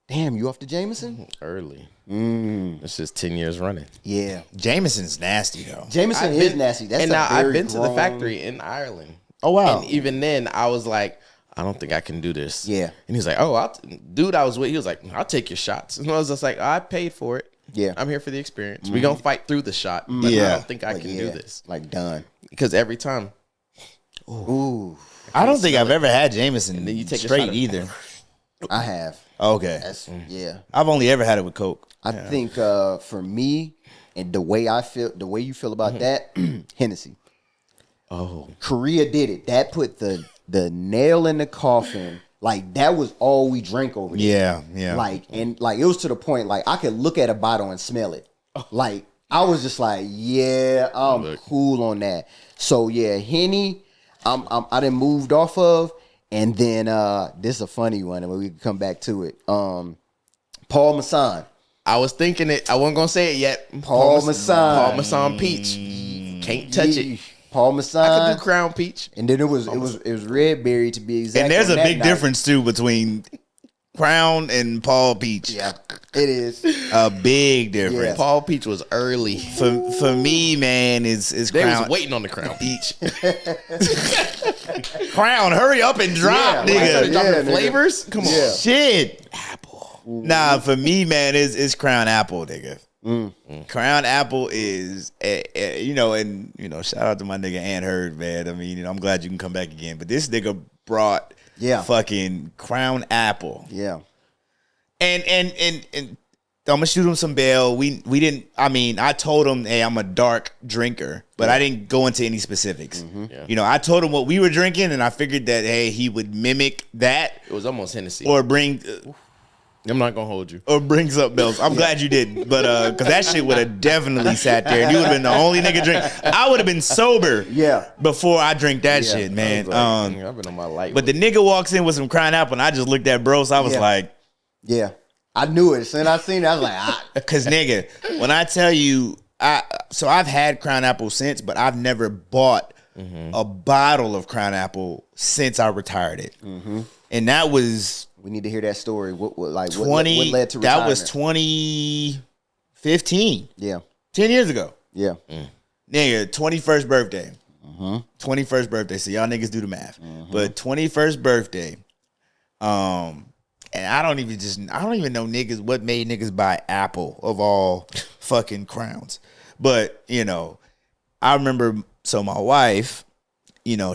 Damn, you off the Jameson? Early. It's just 10 years running. Yeah. Jameson's nasty though. Jameson I've is been- nasty. That's and a now I've very been to the grown- factory in Ireland. Oh wow. And even then, I was like, I don't think I can do this. Yeah. And he's like, oh, dude, I was with. He was like, I'll take your shots. And I was just like, I paid for it. Yeah. I'm here for the experience. We're gonna fight through the shot, but Yeah. I don't think I Like, can yeah, do this Like, done. because every time. Ooh, I don't think I've ever had Jameson then you take a straight shot of- either. I have. Okay. That's yeah. I've only ever had it with Coke. I think for me and the way you feel about that, Hennessy. Oh, Korea did it. That put the nail in the coffin Like that was all we drank over there. Yeah, yeah. Like and like it was to the point like I could look at a bottle and smell it. Like I was just like, yeah, I'm cool on that. So yeah, Henny, I done moved off of, and then this is a funny one, and we can come back to it. Paul Masson. I was thinking it. I wasn't gonna say it yet. Paul Masson. Paul Masson Peach. Can't touch it. Paul Masson. I could do Crown Peach. And then it was Red Berry to be exact. And there's on a that big night. difference too between Crown and Paul Peach. Yeah, it is. A big difference. Yeah. Paul Peach was early. For me, man, is They Crown. was waiting on the Crown Peach. Crown, hurry up and drop, Yeah, Like, nigga. started dropping nigga. flavors. Come on. Yeah. Shit. Apple. Nah, for me, man, it's Crown Apple, nigga. Crown Apple is, shout out to my nigga Ant Heard, man. I mean, I'm glad you can come back again. But this nigga brought fucking Crown Apple. Yeah. And I'm gonna shoot him some bail. We didn't. I mean, I told him, hey, I'm a dark drinker, but I didn't go into any specifics. Yeah. I told him what we were drinking, and I figured that hey, he would mimic that It was almost Hennessy. or bring I'm not gonna hold you. or bring something else. I'm glad you didn't, but because that shit would have definitely sat there, and you would have been the only nigga drink. I would have been sober, before I drink that shit, man. I've been on my light. But the nigga walks in with some Crown Apple, and I just looked at Brose. I was like. Yeah. I knew it. As soon as I seen it, I was like, Cause nigga, when I tell you, I've had Crown Apple since, but I've never bought a bottle of Crown Apple since I retired it, and that was we need to hear that story. What 20. what led to retirement? That was 2015. Yeah. 10 years ago. Yeah. Nigga, 21st birthday. 21st birthday. So y'all niggas do the math. But 21st birthday. And I don't even know niggas what made niggas buy Apple of all fucking crowns. But, I remember, so my wife,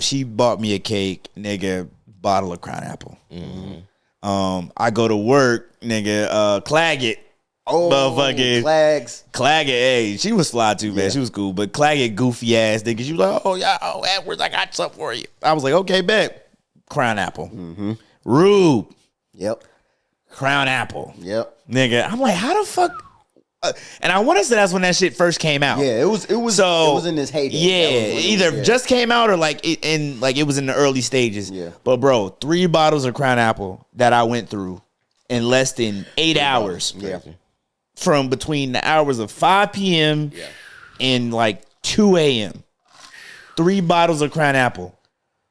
she bought me a cake, nigga, bottle of Crown Apple. I go to work, nigga, Claggett. Oh, motherfucking Claggett. Hey, she was fly too, man. Yeah. She was cool. But Claggett, goofy ass nigga. She was like, oh, yeah, Edwards, I got something for you. I was like, okay, bet. Crown Apple. Rube. Yep. Crown Apple. Yep. Nigga, I'm like, how the fuck? And I want to say that's when that shit first came out. Yeah, it was in this heyday. Yeah, either just came out or it was in the early stages. Yeah. But bro, 3 bottles of Crown Apple that I went through in less than 8 hours. Yeah. From between the hours of 5 p.m. and like 2 a.m. 3 bottles of Crown Apple.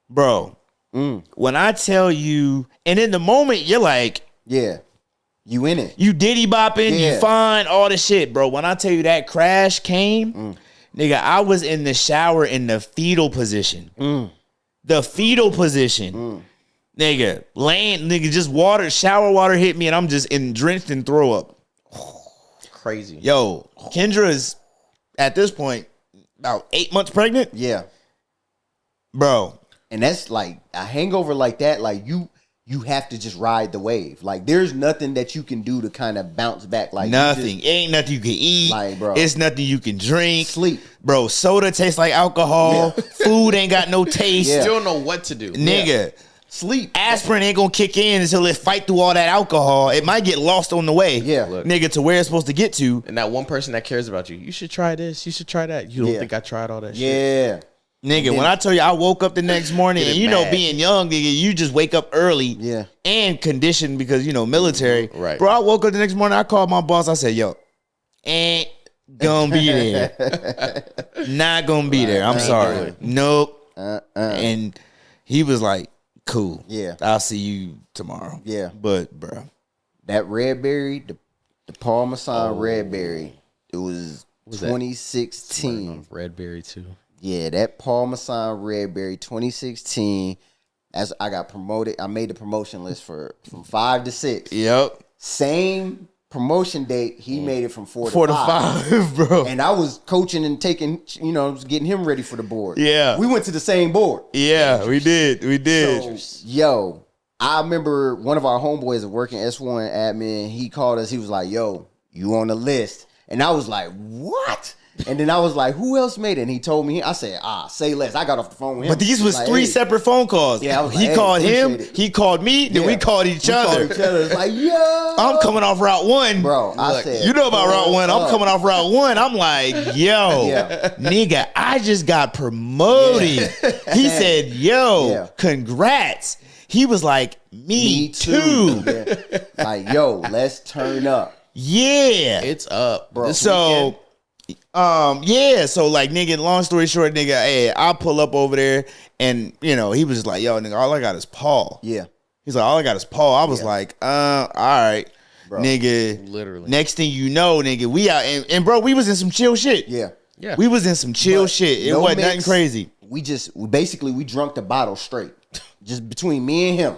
Bro, when I tell you, and in the moment you're like, yeah, you in it. you diddy bopping, Yeah. you fine, all the shit, bro. When I tell you that crash came, nigga, I was in the shower in the fetal position. The fetal position. Nigga, just shower water hit me and I'm just drenched in throw up. Crazy. Yo, Kendra is at this point about 8 months pregnant. Yeah. Bro. And that's like a hangover like that, like you have to just ride the wave. Like there's nothing that you can do to kind of bounce back. Like Nothing. Ain't nothing you can eat. Like, bro. It's nothing you can drink. Sleep. Bro, soda tastes like alcohol. Food ain't got no taste. Yeah. Still don't know what to do. Nigga. Sleep. Aspirin ain't gonna kick in until it fight through all that alcohol. It might get lost on the way. Yeah. Look. Nigga, to where it's supposed to get to. And that one person that cares about you, you should try this, you should try that. You don't Yeah. think I tried all that shit? Yeah. Nigga, when I tell you I woke up the next morning, and mad. being young, nigga, you just wake up early. Yeah. And conditioned because, military. Right. Bro, I woke up the next morning, I called my boss, I said, yo, ain't gonna be there. Not gonna be there. I'm sorry. Nope. And he was like, cool. Yeah. I'll see you tomorrow. Yeah. But, bro. That red berry, the Paul Masson red berry, it was 2016. Red berry too. Yeah, that Paul Masson red berry 2016. As I got promoted, I made the promotion list from 5 to 6. Yep. Same promotion date, he made it from 4 to 4 to 5. 5, bro. And I was coaching and taking, getting him ready for the board. Yeah. We went to the same board. Yeah, we did. We did. So, yo, I remember one of our homeboys at working S1 admin, he called us. He was like, yo, you on the list. And I was like, what? And then I was like, who else made it? And he told me. I said, say less. I got off the phone with him. But these was like, 3 hey. separate phone calls. Yeah, I was he like, hey, called him, appreciate it. he called me, then we called each other. It's like, yo. I'm coming off Route 1. Bro, I said. You know about Route 1. I'm coming off Route 1. I'm like, yo, Yeah. nigga, I just got promoted. He said, yo, congrats. He was like, me too. Yeah. Like, yo, let's turn up. Yeah. It's up, Bro. This So, so like, nigga, long story short, nigga, hey, I pull up over there and, you know, he was just like, yo, nigga, all I got is Paul. Yeah. He's like, all I got is Paul. I was like, all right, Bro. nigga. Literally. Next thing you know, nigga, we out and bro, we was in some chill shit. Yeah. Yeah. We was in some chill shit. It no wasn't mix. nothing crazy. We drunk the bottle straight. Just between me and him.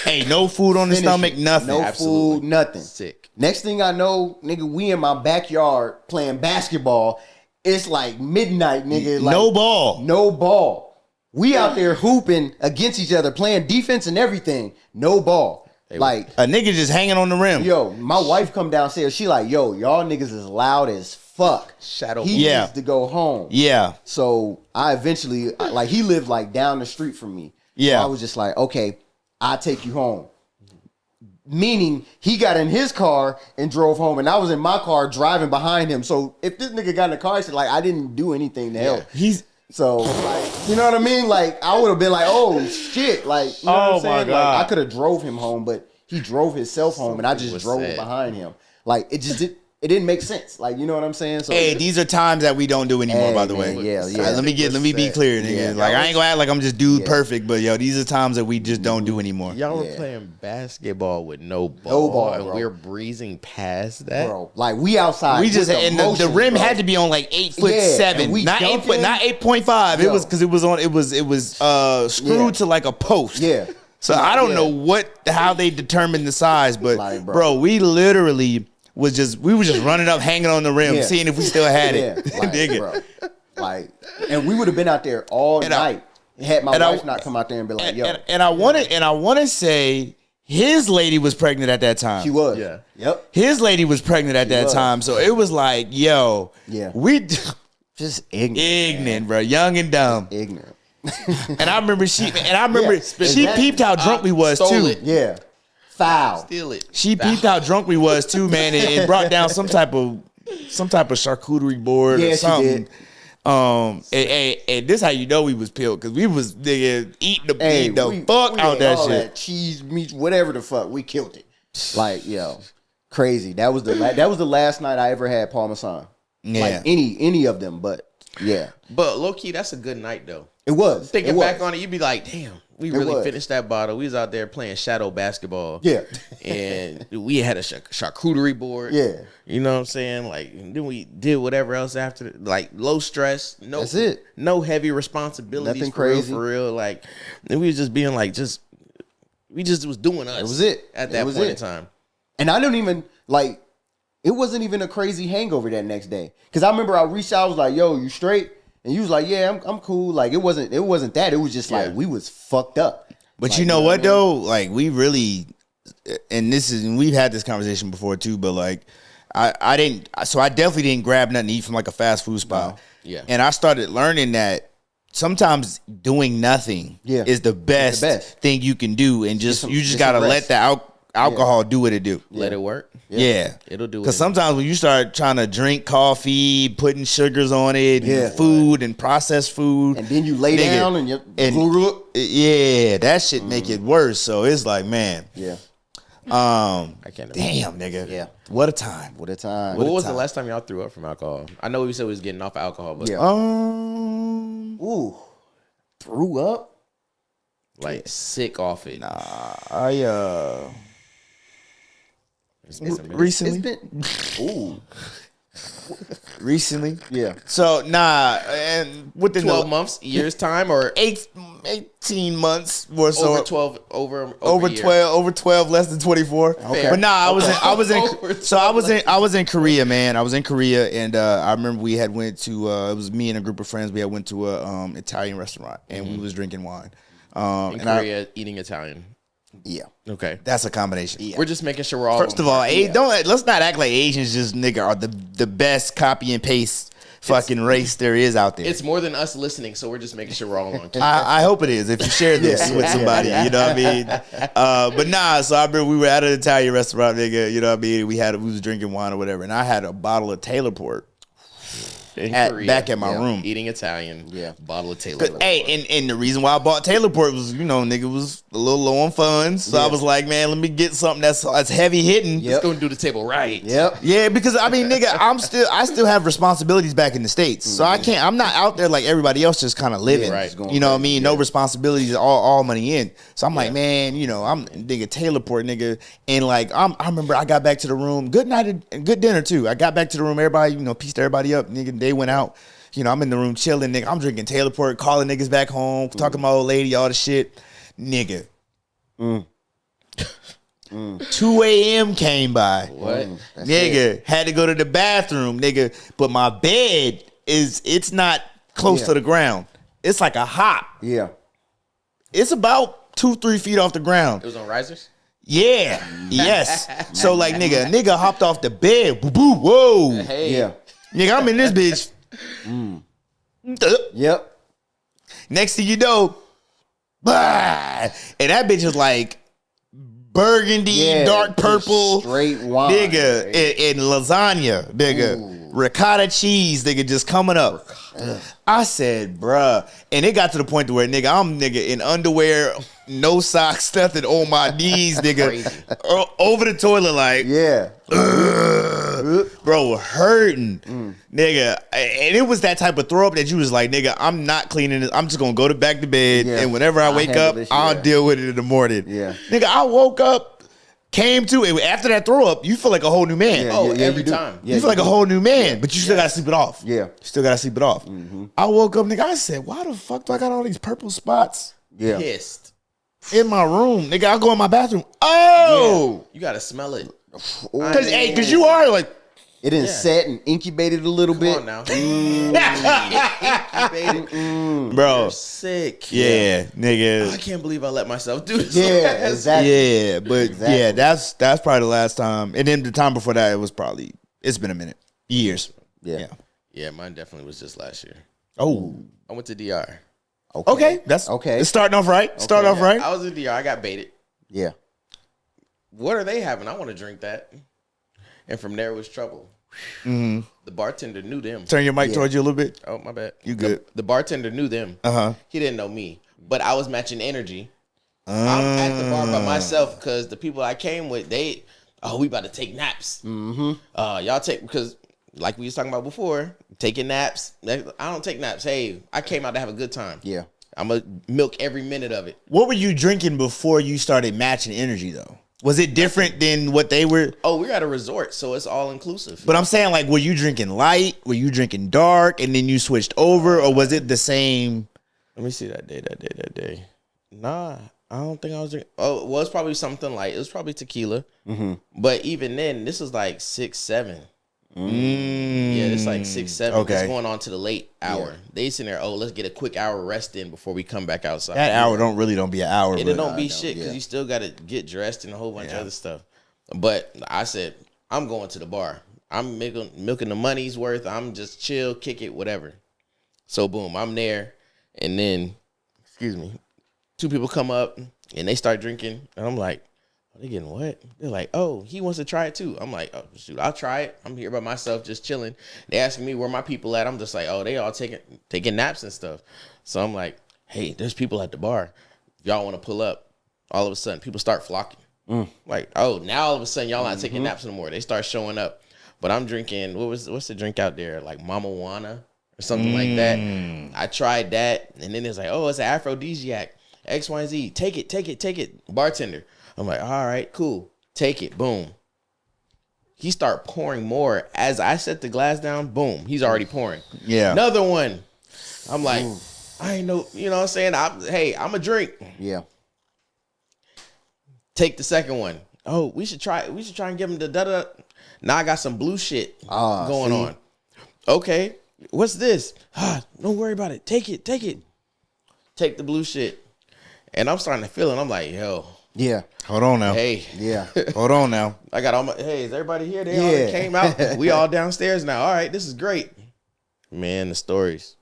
Hey, no food on the Finish stomach, it. nothing. No Absolutely. food, nothing. Sick. Next thing I know, nigga, we in my backyard playing basketball. It's like midnight, nigga. Like, No ball. No ball. We out there hooping against each other, playing defense and everything. No ball. Like, A nigga just hanging on the rim. yo, my wife come downstairs. She like, yo, y'all niggas is loud as fuck. Shadow. He Yeah. needs to go home. Yeah. So I eventually, like, he lived like down the street from me. Yeah. So I was just like, okay, I'll take you home. Meaning he got in his car and drove home, and I was in my car driving behind him. So if this nigga got in the car, I said, like, I didn't do anything to help. He's So, like, you know what I mean? Like, I would have been like, oh shit, like, you know what I'm Oh, my saying? God. Like, I could have drove him home, but he drove himself home, and I just was drove sad. behind him. Like, it didn't make sense. Like, you know what I'm saying? So, hey, these are times that we don't do anymore, Hey, by the man, way. yeah, All yeah. right, let me be clear, nigga. Yeah. Like, I ain't gonna act like I'm just dude Yeah. perfect, but yo, these are times that we just don't do anymore. Y'all were Yeah. playing basketball with no ball, ball, and bro. we're breezing past that. bro, like, we outside. We just with and the motions, rim bro. had to be on like 8'7", and we not 8 not dunking. 8.5. It Yo. was because it was screwed Yeah. to like a post. Yeah. So I don't Yeah. know how they determined the size, but Like, bro. bro, we literally was just running up, hanging on the rim, Yeah. seeing if we still had Yeah, it. like, Nigga. bro. Like, and we would have been out there all And I- night. Had my and I- wife not come out there and be like, yo, And I want to say his lady was pregnant at that time. she was. Yeah. Yep. His lady was pregnant at that was. time, so it was like, yo, Yeah. we Just ignorant. ignorant, bro, young and dumb. Ignorant. And I remember she Yeah. peeped how drunk we was stole too. it. Yeah. Foul. Steal it. She peeped how drunk we was too, man. It brought down some type of charcuterie board Yeah, or she something. did. And this how you know we was peeled because we was nigga eating Hey, the we fuck out ate that all shit. That cheese, meat, whatever the fuck, we killed it. Like, yo, crazy. That was the last night I ever had Parmesan. Yeah. Like any of them, but yeah, But low key, that's a good night though. it was. Thinking it was. back on it, you'd be like, damn, we really was. finished that bottle. We was out there playing shadow basketball. Yeah. And we had a charcuterie board. Yeah. You know what I'm saying? Like, then we did whatever else after, like low stress. No, That's it. No heavy responsibilities. Nothing for real, crazy. for real. Like, and we was just being like, we just was doing us. It was it. At It that was point it. in time. And I don't even like. It wasn't even a crazy hangover that next day. Cause I remember I reached out, I was like, "Yo, you straight?" And you was like, "Yeah, I'm cool." Like it wasn't that. It was just like Yeah. we was fucked up. But Like, you know what what I mean? though? Like we really, and we've had this conversation before too. But like, I definitely didn't grab nothing to eat from like a fast food spot. Yeah. And I started learning that sometimes doing nothing Yeah. is the best, best. thing you can do, and you just get gotta some let rest. the alcohol do what it do. Let it work. Yeah. It'll do it. Because sometimes when you start trying to drink coffee, putting sugars on it, Yeah. and food and processed food, And then you lay Nigga, down and you and- yeah, that shit make it worse. So it's like, man, yeah. I can't imagine. damn, nigga, Yeah. what a time. What a time. What was the time. last time y'all threw up from alcohol? I know we said we was getting off alcohol, but Yeah. Ooh. Threw up? like sick off it. It's been a minute. Recently, Ooh. recently, Yeah. so and within 12 the months, years time, or 18 months or so, over 12, over over a year? 12, less than 24. Fair. But nah, I was Over in Korea, man. I was in Korea, and I remember we had went to it was me and a group of friends. We had went to a Italian restaurant, and we was drinking wine. In And Korea, eating Italian. Yeah. Okay. that's a combination. We're just making sure we're all First of all, let's not act like Asians just nigga are the best copy and paste fucking race there is out there. It's more than us listening, so we're just making sure we're all on. I hope it is. If you share this with somebody, you know what I mean. But nah. So I remember we were at an Italian restaurant, nigga. You know what I mean. We was drinking wine or whatever, and I had a bottle of Taylor Port back at my room, eating Italian. Bottle of Taylor Port. Hey, and the reason why I bought Taylor Port was, nigga was a little low on funds, so I was like, man, let me get something that's heavy hitting. It's gonna do the table right. Yeah, because I mean, nigga, I still have responsibilities back in the States, so I'm not out there like everybody else, just kind of living. Right. You know what I mean? No responsibilities, all money in. So I'm like, man, I'm nigga Taylor Port, nigga, and like I remember I got back to the room. Good night and good dinner too. I got back to the room, everybody, pieced everybody up, nigga. They went out. I'm in the room chilling, nigga. I'm drinking Taylor Port, calling niggas back home, talking to my old lady, all the shit. Nigga. 2 a.m. came by. What? Nigga, had to go to the bathroom, nigga. But my bed it's not close to the ground. It's like a hop. Yeah. It's about 2-3 feet off the ground. It was on risers? Yeah. Yes. So like nigga hopped off the bed. Boo boo. Whoa. Hey. Yeah. Nigga, I'm in this bitch. Yep. Next thing you know, bah, and that bitch is like burgundy, dark purple, straight wine, nigga, and lasagna, nigga, ricotta cheese, nigga, just coming up. I said, bruh, and it got to the point to where I'm in underwear, no socks, nothing on my knees, nigga, over the toilet, like, bro, hurting, nigga, and it was that type of throw up that you was like, nigga, I'm not cleaning this. I'm just gonna go back to bed, and whenever I wake up, I'll deal with it in the morning. Nigga, I woke up, came to, and after that throw up, you feel like a whole new man. Every time. You feel like a whole new man, but you still gotta sleep it off. You still gotta sleep it off. I woke up, nigga, I said, why the fuck do I got all these purple spots Pissed. in my room? Nigga, I go in my bathroom. Oh! You gotta smell it. Cause you are like, it didn't set and incubated a little bit. Come on now. bro. You're sick. Yeah, nigga. I can't believe I let myself do this. Yeah, exactly. Yeah, but yeah, that's probably the last time. And then the time before that, it's been a minute. Years. Yeah. Yeah, mine definitely was just last year. Oh. I went to DR. Okay. That's okay. It's starting off right. Start off right. I was in DR. I got baited. Yeah. What are they having? I want to drink that. And from there was trouble. Mm-hmm. The bartender knew them. Turn your mic towards you a little bit. Oh, my bad. You good. The bartender knew them. He didn't know me. But I was matching energy. I'm at the bar by myself because the people I came with, we about to take naps. Y'all take, because like we was talking about before, taking naps. I don't take naps. Hey, I came out to have a good time. Yeah. I'm going to milk every minute of it. What were you drinking before you started matching energy, though? Was it different than what they were? Oh, we're at a resort, so it's all inclusive. But I'm saying, like, were you drinking light? Were you drinking dark? And then you switched over? Or was it the same? Let me see that day. Nah, I don't think I was drinking. Oh, it was probably something light. It was probably tequila. But even then, this was like 6, 7. Yeah, it's like 6, 7. Okay. It's going on to the late hour. They sitting there, let's get a quick hour rest in before we come back outside. That hour don't be an hour. It don't be shit because you still got to get dressed and a whole bunch of other stuff. But I said, I'm going to the bar. I'm milking the money's worth. I'm just chill, kick it, whatever. So boom, I'm there. And then, 2 people come up and they start drinking. And I'm like, they getting what? They're like, oh, he wants to try it too. I'm like, oh, shoot, I'll try it. I'm here by myself, just chilling. They asking me where my people at. I'm just like, oh, they all taking naps and stuff. So I'm like, hey, there's people at the bar. If y'all want to pull up, all of a sudden, people start flocking. Like, oh, now all of a sudden, y'all not taking naps anymore. They start showing up. But I'm drinking, what's the drink out there? Like Mama Juana or something like that. I tried that. And then it's like, oh, it's an aphrodisiac. X, Y, and Z. Take it. Bartender. I'm like, all right, cool. Take it. Boom. He start pouring more. As I set the glass down, boom, he's already pouring. Yeah. Another one. I'm like, I ain't know, you know what I'm saying? I'm a drink. Yeah. Take the second one. Oh, we should try and give him the da-da. Now I got some blue shit going on. Okay. What's this? Don't worry about it. Take it. Take the blue shit. And I'm starting to feel it. I'm like, yo. Yeah. Hold on now. Hey. Yeah. Hold on now. I got all my, hey, is everybody here? They all came out. We all downstairs now. All right, this is great. Man, the stories.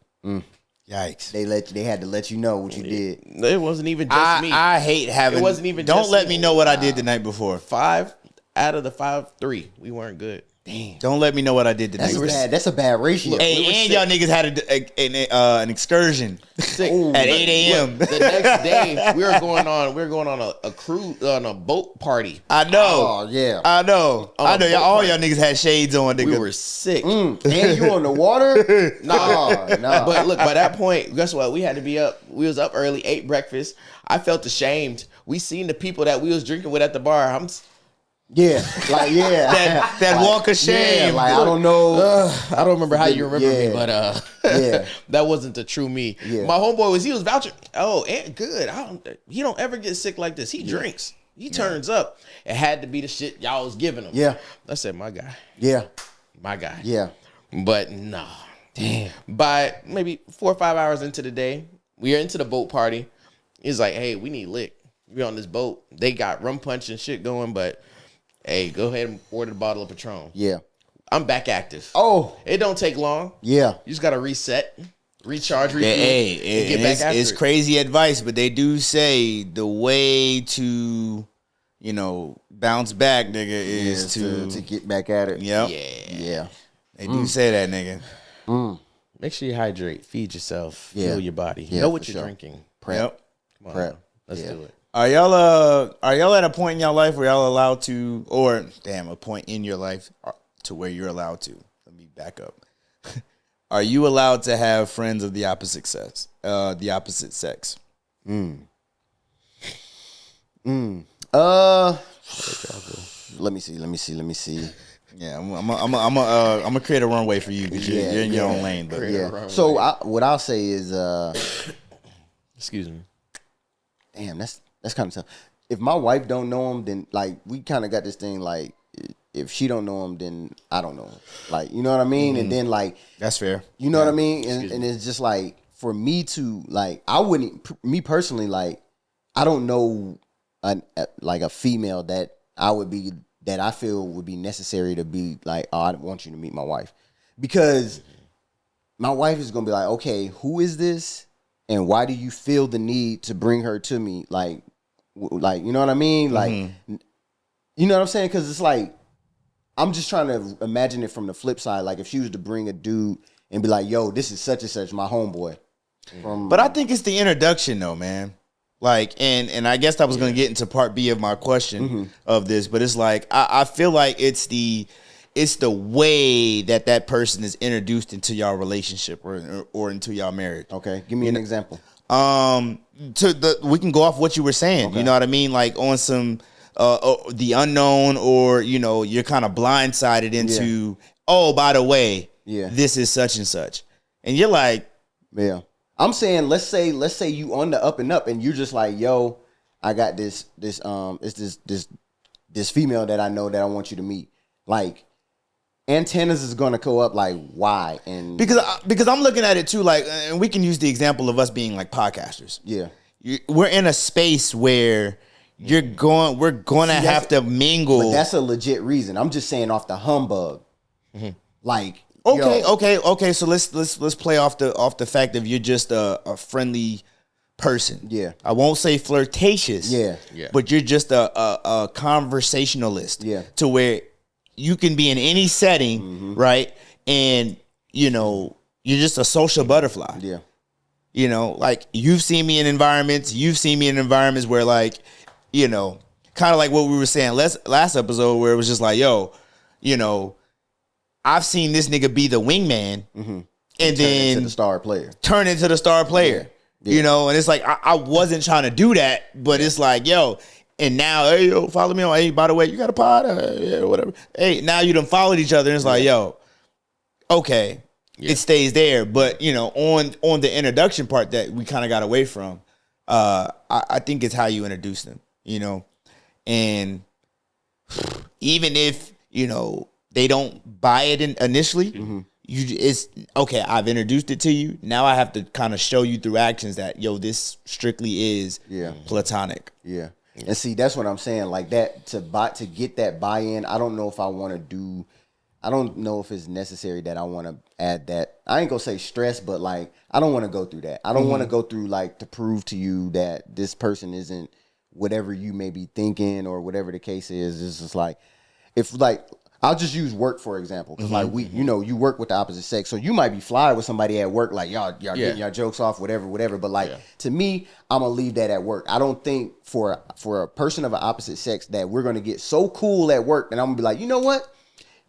Yikes. They had to let you know what you did. It wasn't even just me. I hate having. It wasn't even Don't just let me. me know what I did the night before. 5 out of the 3, we weren't good. Damn. Don't let me know what I did the night That's before. bad. That's a bad ratio. Hey, we were and sick. y'all niggas had an excursion Sick. at 8 a.m. Look, the next day, we were going on a cruise on a boat party. I know. Oh yeah. I know. On I a know. boat All party. y'all niggas had shades on. Nigga. We were sick. And you on the water? Nah. Nah. But look, by that point, guess what? We had to be up. We was up early, ate breakfast. I felt ashamed. We seen the people that we was drinking with at the bar. Yeah, like that like, walk of shame. Yeah, like I don't know. I don't remember how you remember me, Yeah. but Yeah. that wasn't the true me. Yeah. My homeboy was vouching. Oh, and good. He don't ever get sick like this. He drinks. He turns up. It had to be the shit y'all was giving him. Yeah. I said, my guy. Yeah, My guy. yeah. But nah. Damn. By maybe 4 or 5 hours into the day, we are into the boat party. He's like, hey, we need lick. We on this boat. They got rum punch and shit going, but hey, go ahead and order the bottle of Patron. Yeah. I'm back active. Oh, It don't take long. yeah. You just gotta reset, recharge, refuel, Hey, and get back after it's it. crazy advice, but they do say the way to, bounce back, nigga, is Yeah, to get back at it. Yep. Yeah. Yeah. They do say that, nigga. Make sure you hydrate, feed yourself, Yeah. fuel your body. Yeah, Know what for you're sure. drinking. Prep. Yep. Come on, Prep. let's Yeah. do it. Are y'all at a point in your life where y'all allowed to, or a point in your life to where you're allowed to? Let me back up. Are you allowed to have friends of the opposite sex? Let me see. Yeah, I'm gonna create a runway for you because Yeah, you're in your yeah. own lane. But Yeah. Yeah. So what I'll say is, Excuse me. damn, that's kind of tough. If my wife don't know him, then like we kind of got this thing like, if she don't know him, then I don't know him. Like, you know what I mean? And then like, that's fair. you know what I mean? And it's just like, for me to like, I wouldn't, me personally, like, I don't know like a female that I feel would be necessary to be like, oh, I want you to meet my wife. Because my wife is going to be like, okay, who is this? And why do you feel the need to bring her to me? Like, you know what I mean? Like, you know what I'm saying? Because it's like, I'm just trying to imagine it from the flip side. Like, if she was to bring a dude and be like, yo, this is such and such, my homeboy. But I think it's the introduction, though, man. Like, and I guess I was going to get into part B of my question of this, but it's like I feel like it's the way that person is introduced into y'all relationship or into y'all marriage. Okay, give me an example. We can go off what you were saying. Okay. You know what I mean? Like on some the unknown, or you're kind of blindsided into. Oh, by the way, this is such and such, and you're like, yeah. I'm saying, let's say you on the up and up, and you're just like, yo, I got this female that I know that I want you to meet. Like, antennas is gonna go up. Like, why? And because I'm looking at it too. Like, and we can use the example of us being like podcasters. yeah, We're in a space where we're going to have to mingle. but that's a legit reason. I'm just saying off the humbug. Like, Okay. So let's play off the fact that you're just a friendly person. Yeah. I won't say flirtatious. Yeah. But you're just a conversationalist. Yeah. To where you can be in any setting, right? And you're just a social butterfly. yeah, Like you've seen me in environments where like, kind of like what we were saying last episode where it was just like, yo, I've seen this nigga be the wingman and then to the star player. turn into the star player. Yeah. And it's like I wasn't trying to do that, but it's like, yo, and now, hey, yo, follow me on. Hey, by the way, you got a pod? Yeah, whatever. Hey, now you done followed each other, and it's like, yo, okay, it stays there. But on the introduction part that we kind of got away from, I think it's how you introduce them. And even if they don't buy it initially. It's okay. I've introduced it to you. Now I have to kind of show you through actions that this strictly is platonic. Yeah. And see, that's what I'm saying. Like that to get that buy-in. I don't know if I want to do. I don't know if it's necessary that I want to add that. I ain't gonna say stress, but like I don't want to go through that. I don't want to go through like to prove to you that this person isn't whatever you may be thinking or whatever the case is. It's just like if like I'll just use work for example because like we, you know, you work with the opposite sex, so you might be fly with somebody at work, like y'all getting your jokes off, whatever. But like to me, I'm gonna leave that at work. I don't think for a person of an opposite sex that we're gonna get so cool at work and I'm gonna be like, you know what,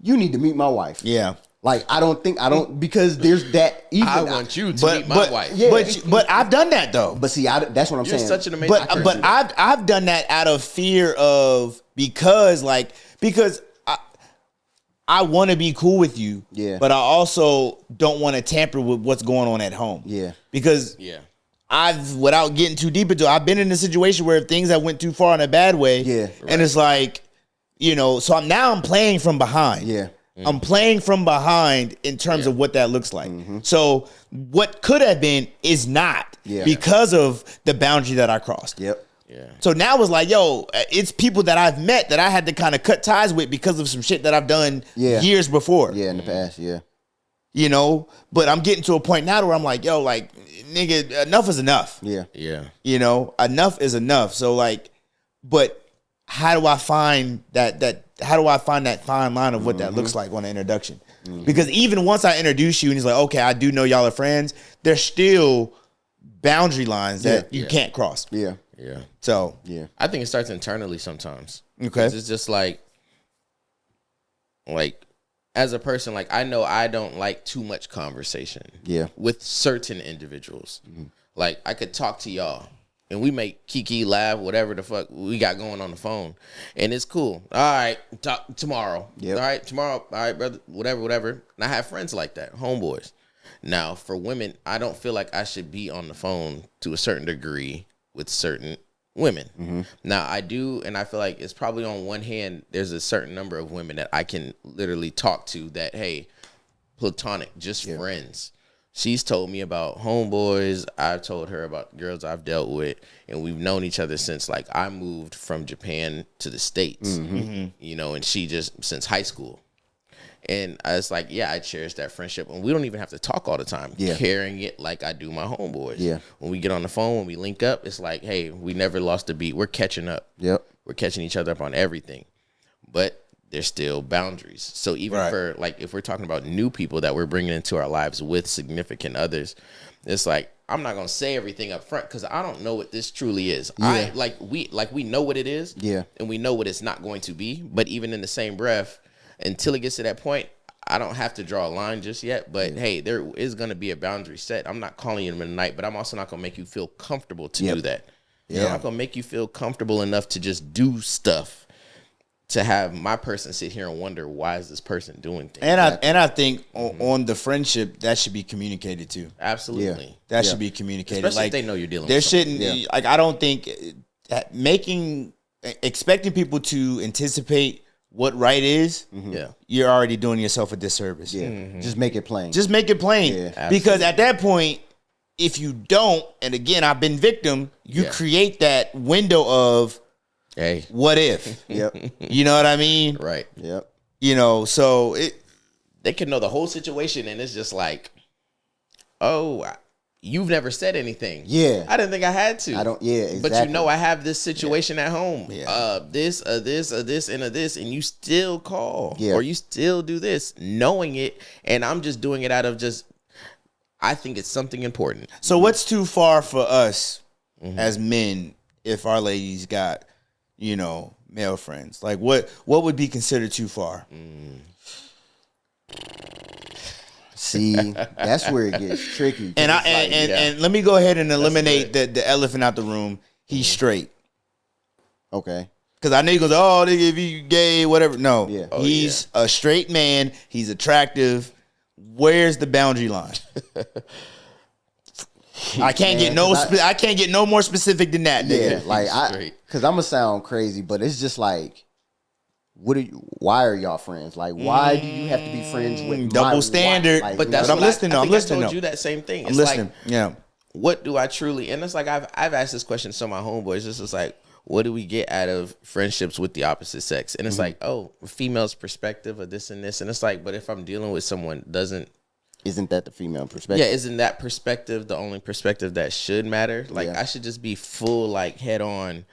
you need to meet my wife. Yeah. Like I don't because there's that. Even I want you to meet my wife. Yeah. But I've done that though. But see, that's what I'm You're saying. such an amazing person. But I've done that out of fear of because I want to be cool with you. Yeah. But I also don't want to tamper with what's going on at home. Yeah. Because without getting too deep into it, I've been in a situation where things that went too far in a bad way. Yeah. And it's like, you know, so I'm playing from behind. Yeah. I'm playing from behind in terms of what that looks like. So what could have been is not because of the boundary that I crossed. Yep. Yeah. So now it's like, yo, it's people that I've met that I had to kind of cut ties with because of some shit that I've done years before. Yeah, in the past, yeah. You know, but I'm getting to a point now where I'm like, yo, like, nigga, enough is enough. Yeah. Yeah. You know, enough is enough. So like, but how do I find that fine line of what that looks like on an introduction? Because even once I introduce you and he's like, okay, I do know y'all are friends, there's still boundary lines that you can't cross. Yeah. Yeah. So I think it starts internally sometimes. Okay. 'Cause it's just like as a person, like I know I don't like too much conversation. Yeah. With certain individuals. Like I could talk to y'all and we make Kiki laugh, whatever the fuck we got going on the phone. And it's cool. All right, talk tomorrow. Yep. All right, tomorrow. All right, brother, whatever. And I have friends like that, homeboys. Now, for women, I don't feel like I should be on the phone to a certain degree with certain women. Now, I do, and I feel like it's probably on one hand, there's a certain number of women that I can literally talk to that, hey, platonic, just friends. She's told me about homeboys. I've told her about girls I've dealt with, and we've known each other since like I moved from Japan to the States, you know, and she just since high school. And I was like, yeah, I cherish that friendship. And we don't even have to talk all the time. Carrying it like I do my homeboys. Yeah. When we get on the phone, when we link up, it's like, hey, we never lost a beat. We're catching up. Yep. We're catching each other up on everything. But there's still boundaries. So even for, like, if we're talking about new people that we're bringing into our lives with significant others, it's like, I'm not going to say everything up front because I don't know what this truly is. Yeah. We know what it is. Yeah. And we know what it's not going to be. But even in the same breath, until it gets to that point, I don't have to draw a line just yet. But hey, there is going to be a boundary set. I'm not calling you in the night, but I'm also not going to make you feel comfortable to do that. I'm not going to make you feel comfortable enough to just do stuff to have my person sit here and wonder, why is this person doing things? And I think on the friendship, that should be communicated too. Absolutely. That should be communicated. Especially like, if they know you're dealing there with something. shouldn't, like, I don't think expecting people to anticipate what right is, you're already doing yourself a disservice. Yeah. Just make it plain. Just make it plain. Yeah. Because at that point, if you don't, and again, I've been victim, you create that window of, hey, what if? Yep. You know what I mean? Right. Yep. You know, so they can know the whole situation, and it's just like, oh, you've never said anything. Yeah. I didn't think I had to. I don't, exactly. But you know I have this situation at home. This, and this, and you still call. Yeah. Or you still do this, knowing it, and I'm just doing it out of just, I think it's something important. So what's too far for us as men if our ladies got, you know, male friends? Like what would be considered too far? See, that's where it gets tricky. And and let me go ahead and eliminate the elephant out the room. He's straight. Okay. Because I know he goes, oh, nigga, if you gay, whatever. No, Yeah. He's a straight man. He's attractive. Where's the boundary line? I can't get I can't get no more specific than that. Yeah, Nigga. like because I'm gonna sound crazy, but it's just like, why are y'all friends? Like, why do you have to be friends with double standard? Like, But that's I'm what listening. I I'm think listening. I told you that same thing. I'm It's listening. like, Yeah. what do I truly? And it's like I've asked this question to some of my homeboys. It's just like, what do we get out of friendships with the opposite sex? And it's like, oh, female's perspective of this and this. And it's like, but if I'm dealing with someone Isn't that the female perspective? yeah, isn't that perspective the only perspective that should matter? Like I should just be full, like head on,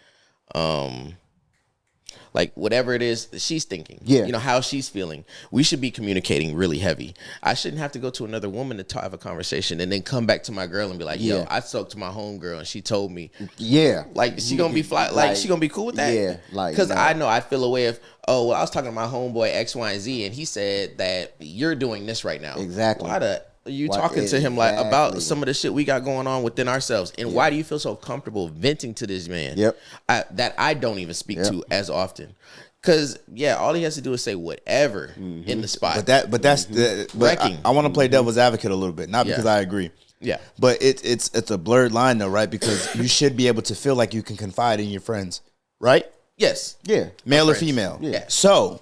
like whatever it is that she's thinking. Yeah. You know, how she's feeling. We should be communicating really heavy. I shouldn't have to go to another woman to have a conversation and then come back to my girl and be like, yo, I spoke to my homegirl and she told me. Yeah. Like, she gonna be like she gonna be cool with that? Yeah. Like, because I know I'd feel away if, oh, well, I was talking to my homeboy X, Y, and Z and he said that you're doing this right now. Exactly. Why are you talking to him like about some of the shit we got going on within ourselves? And why do you feel so comfortable venting to this man? Yep. That I don't even speak to as often. Cause all he has to do is say whatever in the spot. But that's wrecking. I want to play devil's advocate a little bit, not because I agree. Yeah. But it's a blurred line though, right? Because you should be able to feel like you can confide in your friends, right? Yes. Yeah. Male or female. Yeah. So,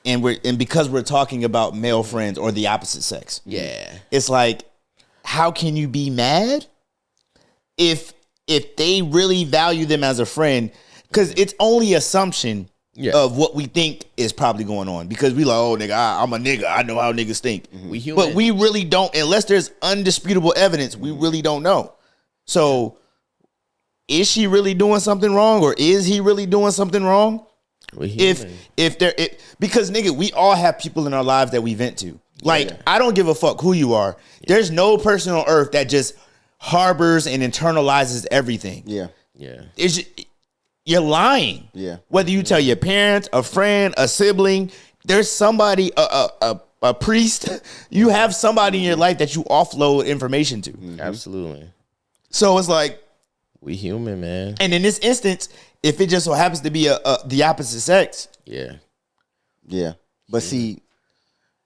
and because we're talking about male friends or the opposite sex. Yeah. It's like, how can you be mad if they really value them as a friend? Because it's only assumption of what we think is probably going on. Because we like, oh, nigga, I'm a nigga. I know how niggas think. We human. But we really don't, unless there's undisputable evidence, we really don't know. So is she really doing something wrong? Or is he really doing something wrong? Because nigga, we all have people in our lives that we vent to. Like, I don't give a fuck who you are. There's no person on earth that just harbors and internalizes everything. Yeah. Yeah. You're lying. Yeah. Whether you tell your parents, a friend, a sibling, there's somebody, a priest. You have somebody in your life that you offload information to. Mm-hmm. Absolutely. So it's like, we human, man. and in this instance, if it just so happens to be the opposite sex. Yeah. Yeah. But see,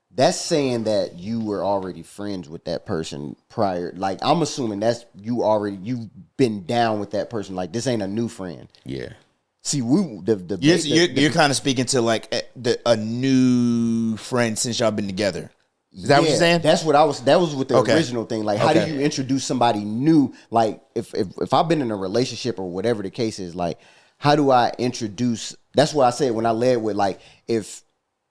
that's saying that you were already friends with that person prior. Like, I'm assuming that's you've been down with that person. Like, this ain't a new friend. Yeah. See, You're kind of speaking to like a new friend since y'all been together. Is that what you're saying? That was with the original thing. Like, how do you introduce somebody new? Like, if I've been in a relationship or whatever the case is, like, how do I introduce? That's what I said when I led with, like, if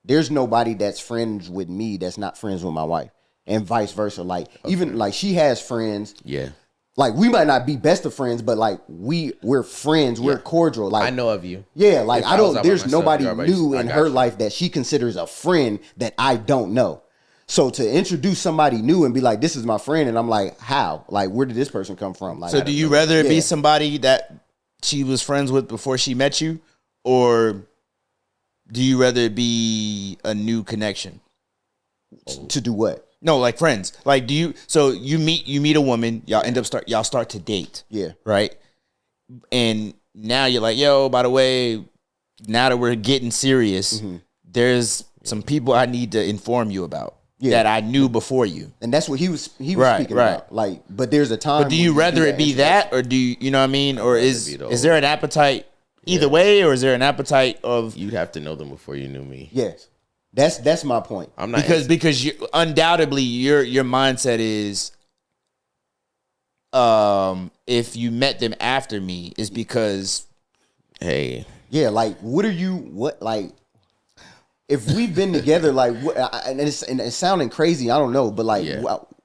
there's nobody that's friends with me that's not friends with my wife, and vice versa. Like, even like she has friends. Yeah. Like, we might not be best of friends, but like we're friends. We're cordial. Like, I know of you. Yeah. Like, there's nobody new in her you. life that she considers a friend that I don't know. So to introduce somebody new and be like, this is my friend, and I'm like, how? Like, where did this person come from? Like, so do you rather it be somebody that she was friends with before she met you, or do you rather it be a new connection? To do what? No, like friends. Like, you meet a woman, y'all start to date. Yeah. Right? And now you're like, yo, by the way, now that we're getting serious, there's some people I need to inform you about that I knew before you. And that's what he was speaking about. Like, but there's a time. But do you rather it be that, or do you know what I mean? Or is there an appetite either way, or is there an appetite of You'd have to know them before you knew me. Yes. That's my point. I'm not because you undoubtedly your mindset is if you met them after me is because Yeah, like if we've been together, like, and it's sounding crazy, I don't know, but like,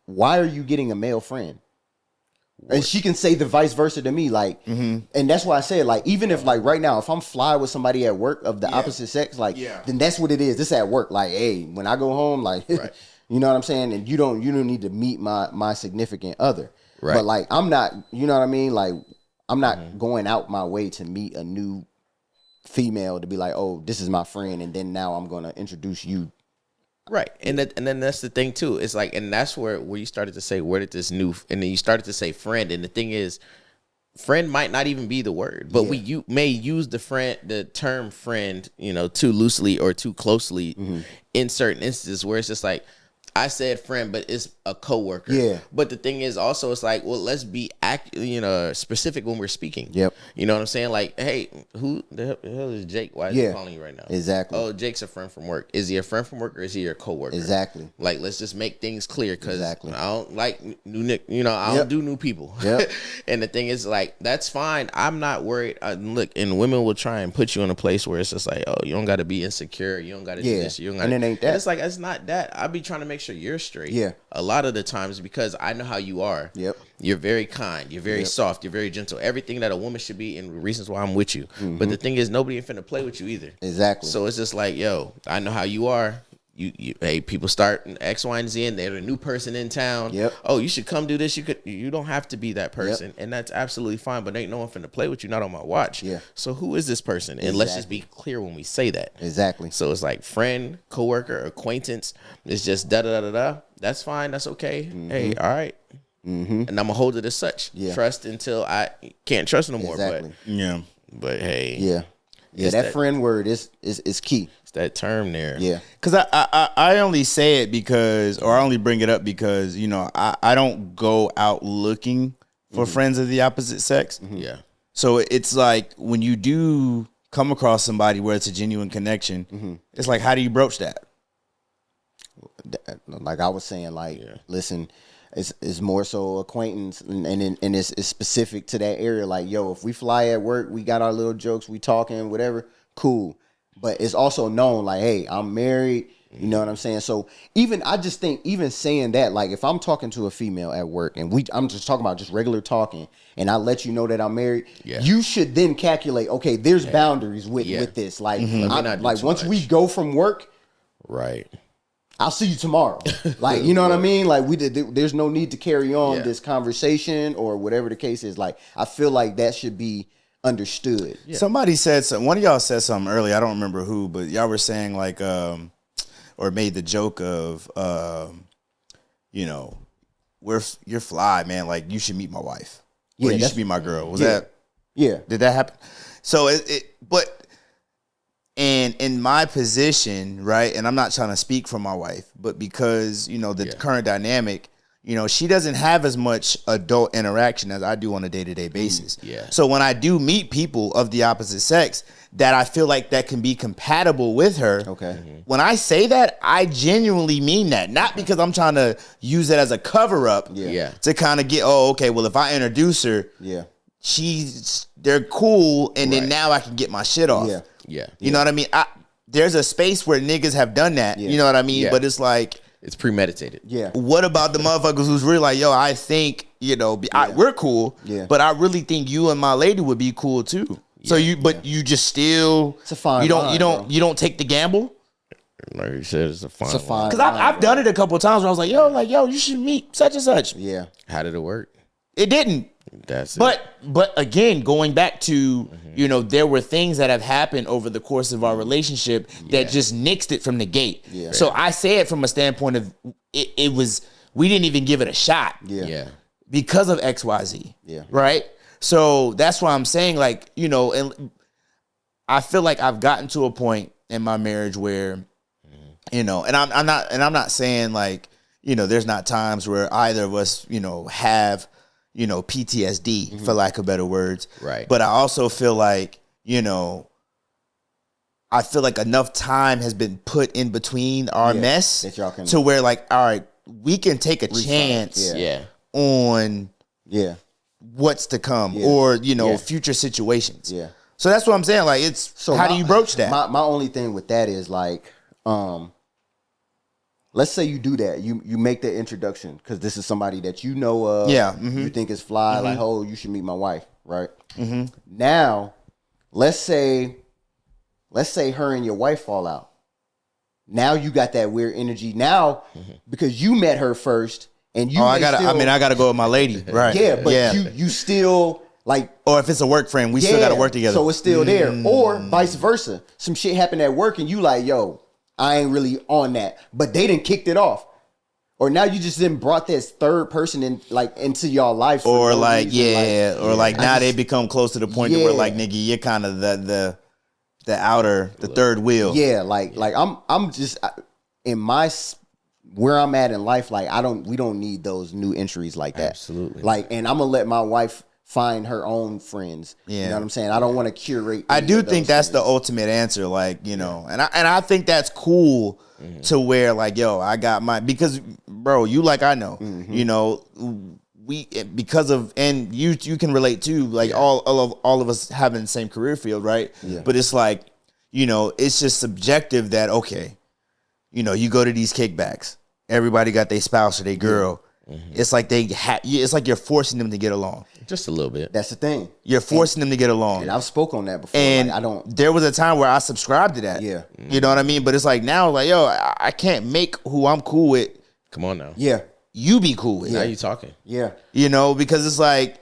why are you getting a male friend? And she can say the vice versa to me, like, and that's why I said, like, even if, like, right now, if I'm fly with somebody at work of the opposite sex, like, then that's what it is. This at work, like, hey, when I go home, like, you know what I'm saying, and you don't need to meet my significant other, but like, I'm not, you know what I mean, like, I'm not going out my way to meet a new female to be like, oh, this is my friend, and then now I'm gonna introduce you. Right. And then that's the thing too. It's like, and that's where you started to say, where did this new, and then you started to say friend. And the thing is, friend might not even be the word, but you may use the term friend, too loosely or too closely in certain instances where it's just like, I said friend, but it's a coworker. Yeah. But the thing is also, it's like, well, let's be specific when we're speaking. Yep. You know what I'm saying? Like, hey, who the hell is Jake? Why is he calling you right now? Exactly. Oh, Jake's a friend from work. Is he a friend from work or is he your coworker? Exactly. Like, let's just make things clear because Exactly. I don't like new, I don't do new people. Yep. And the thing is, like, that's fine. I'm not worried. Look, and women will try and put you in a place where it's just like, oh, you don't got to be insecure. You don't got to do this. You don't gotta, and it ain't that. And it's like, it's not that. I be trying to make sure you're straight. Yeah. A lot of the times because I know how you are. Yep. You're very kind. You're very soft. You're very gentle. Everything that a woman should be, and reasons why I'm with you. But the thing is, nobody ain't finna play with you either. Exactly. So it's just like, yo, I know how you are. Hey, people start X, Y, and Z, and they're a new person in town. Yep. Oh, you should come do this. You don't have to be that person, and that's absolutely fine. But ain't no one finna play with you, not on my watch. Yeah. So who is this person? And let's just be clear when we say that. Exactly. So it's like friend, coworker, acquaintance. It's just da da da da da. That's fine. That's okay. Hey, all right. And I'm gonna hold it as such. Yeah. Trust until I can't trust no more. Exactly. But hey, Yeah. It's That friend word is key. it's that term there. Yeah. Because I only say it because, or I only bring it up because, I don't go out looking for friends of the opposite sex. Yeah. So it's like when you do come across somebody where it's a genuine connection, it's like, how do you broach that? Like I was saying, listen, it's more so acquaintance, and it's specific to that area. Like, yo, if we fly at work, we got our little jokes, we talking, whatever, cool. But it's also known, like, hey, I'm married. You know what I'm saying? So I just think even saying that, like, if I'm talking to a female at work and I'm just talking about just regular talking, and I let you know that I'm married, you should then calculate, okay, there's boundaries with this. Like, once we go from work, Right. I'll see you tomorrow. Like, you know what I mean? Like, there's no need to carry on this conversation or whatever the case is. Like, I feel like that should be understood. Yeah. Somebody said something. One of y'all said something earlier. I don't remember who, but y'all were saying like, or made the joke of, you're fly, man. Like, you should meet my wife. Or you should be my girl. Was that? Yeah. Did that happen? So and in my position, right, and I'm not trying to speak for my wife, but because, the current dynamic, she doesn't have as much adult interaction as I do on a day-to-day basis. Yeah. So when I do meet people of the opposite sex that I feel like that can be compatible with her, when I say that, I genuinely mean that. Not because I'm trying to use it as a cover-up to kind of get, well, if I introduce her, they're cool, and then now I can get my shit off. Yeah. You know what I mean? There's a space where niggas have done that. You know what I mean? Yeah. But it's like, it's premeditated. Yeah. what about the motherfuckers who's really like, yo, I think, we're cool, but I really think you and my lady would be cool too. So you just still, it's a fine you line, don't take the gamble. Like you said, it's a fine line. Because I've done it a couple of times where I was like, yo, you should meet such and such. Yeah. How did it work? It didn't. That's it. But again, going back to, there were things that have happened over the course of our relationship that just nixed it from the gate. Yeah. So I say it from a standpoint of it was, we didn't even give it a shot. Yeah. Because of XYZ. Yeah. Right? So that's why I'm saying, like, and I feel like I've gotten to a point in my marriage where, and I'm not saying like, there's not times where either of us, have PTSD, for lack of better words. Right. But I also feel like, enough time has been put in between our mess that y'all can to where, like, all right, we can take a chance on what's to come or, future situations. Yeah. So that's what I'm saying. Like, how do you broach that? My only thing with that is like, let's say you do that. You make the introduction because this is somebody that you know of. Yeah. You think is fly. Like, oh, you should meet my wife, right? Now, let's say her and your wife fall out. Now you got that weird energy. Now, because you met her first, and you. I gotta go with my lady, right? Yeah, but you still like. Or if it's a work friend, we still gotta work together. So it's still there, or vice versa. Some shit happened at work, and you like, yo, I ain't really on that, but they done kicked it off. Or now you just then brought this third person in, like, into y'all life. Or no like, reason. Now they become close to the point where like, nigga, you're kind of the third wheel. Yeah, like I'm just in my where I'm at in life, like we don't need those new entries like that. Absolutely. Like, and I'm gonna let my wife find her own friends. Yeah. You know what I'm saying? I don't want to curate. I do of those think that's the things. ultimate answer, like, you know, and I think that's cool to where, like, yo, I got my, because bro, you like I know, you know, we because of, and you can relate too, like all of us having the same career field, right? Yeah. But it's like, you know, it's just subjective that, okay, you know, you go to these kickbacks, everybody got their spouse or their girl. It's like it's like you're forcing them to get along. Just a little bit. That's the thing. You're forcing them to get along. And I've spoke on that before. And like, I don't. there was a time where I subscribed to that. Yeah. You know what I mean? But it's like now, like, yo, I can't make who I'm cool with Come on now. Yeah. you be cool with. Now you talking. Yeah. You know, because it's like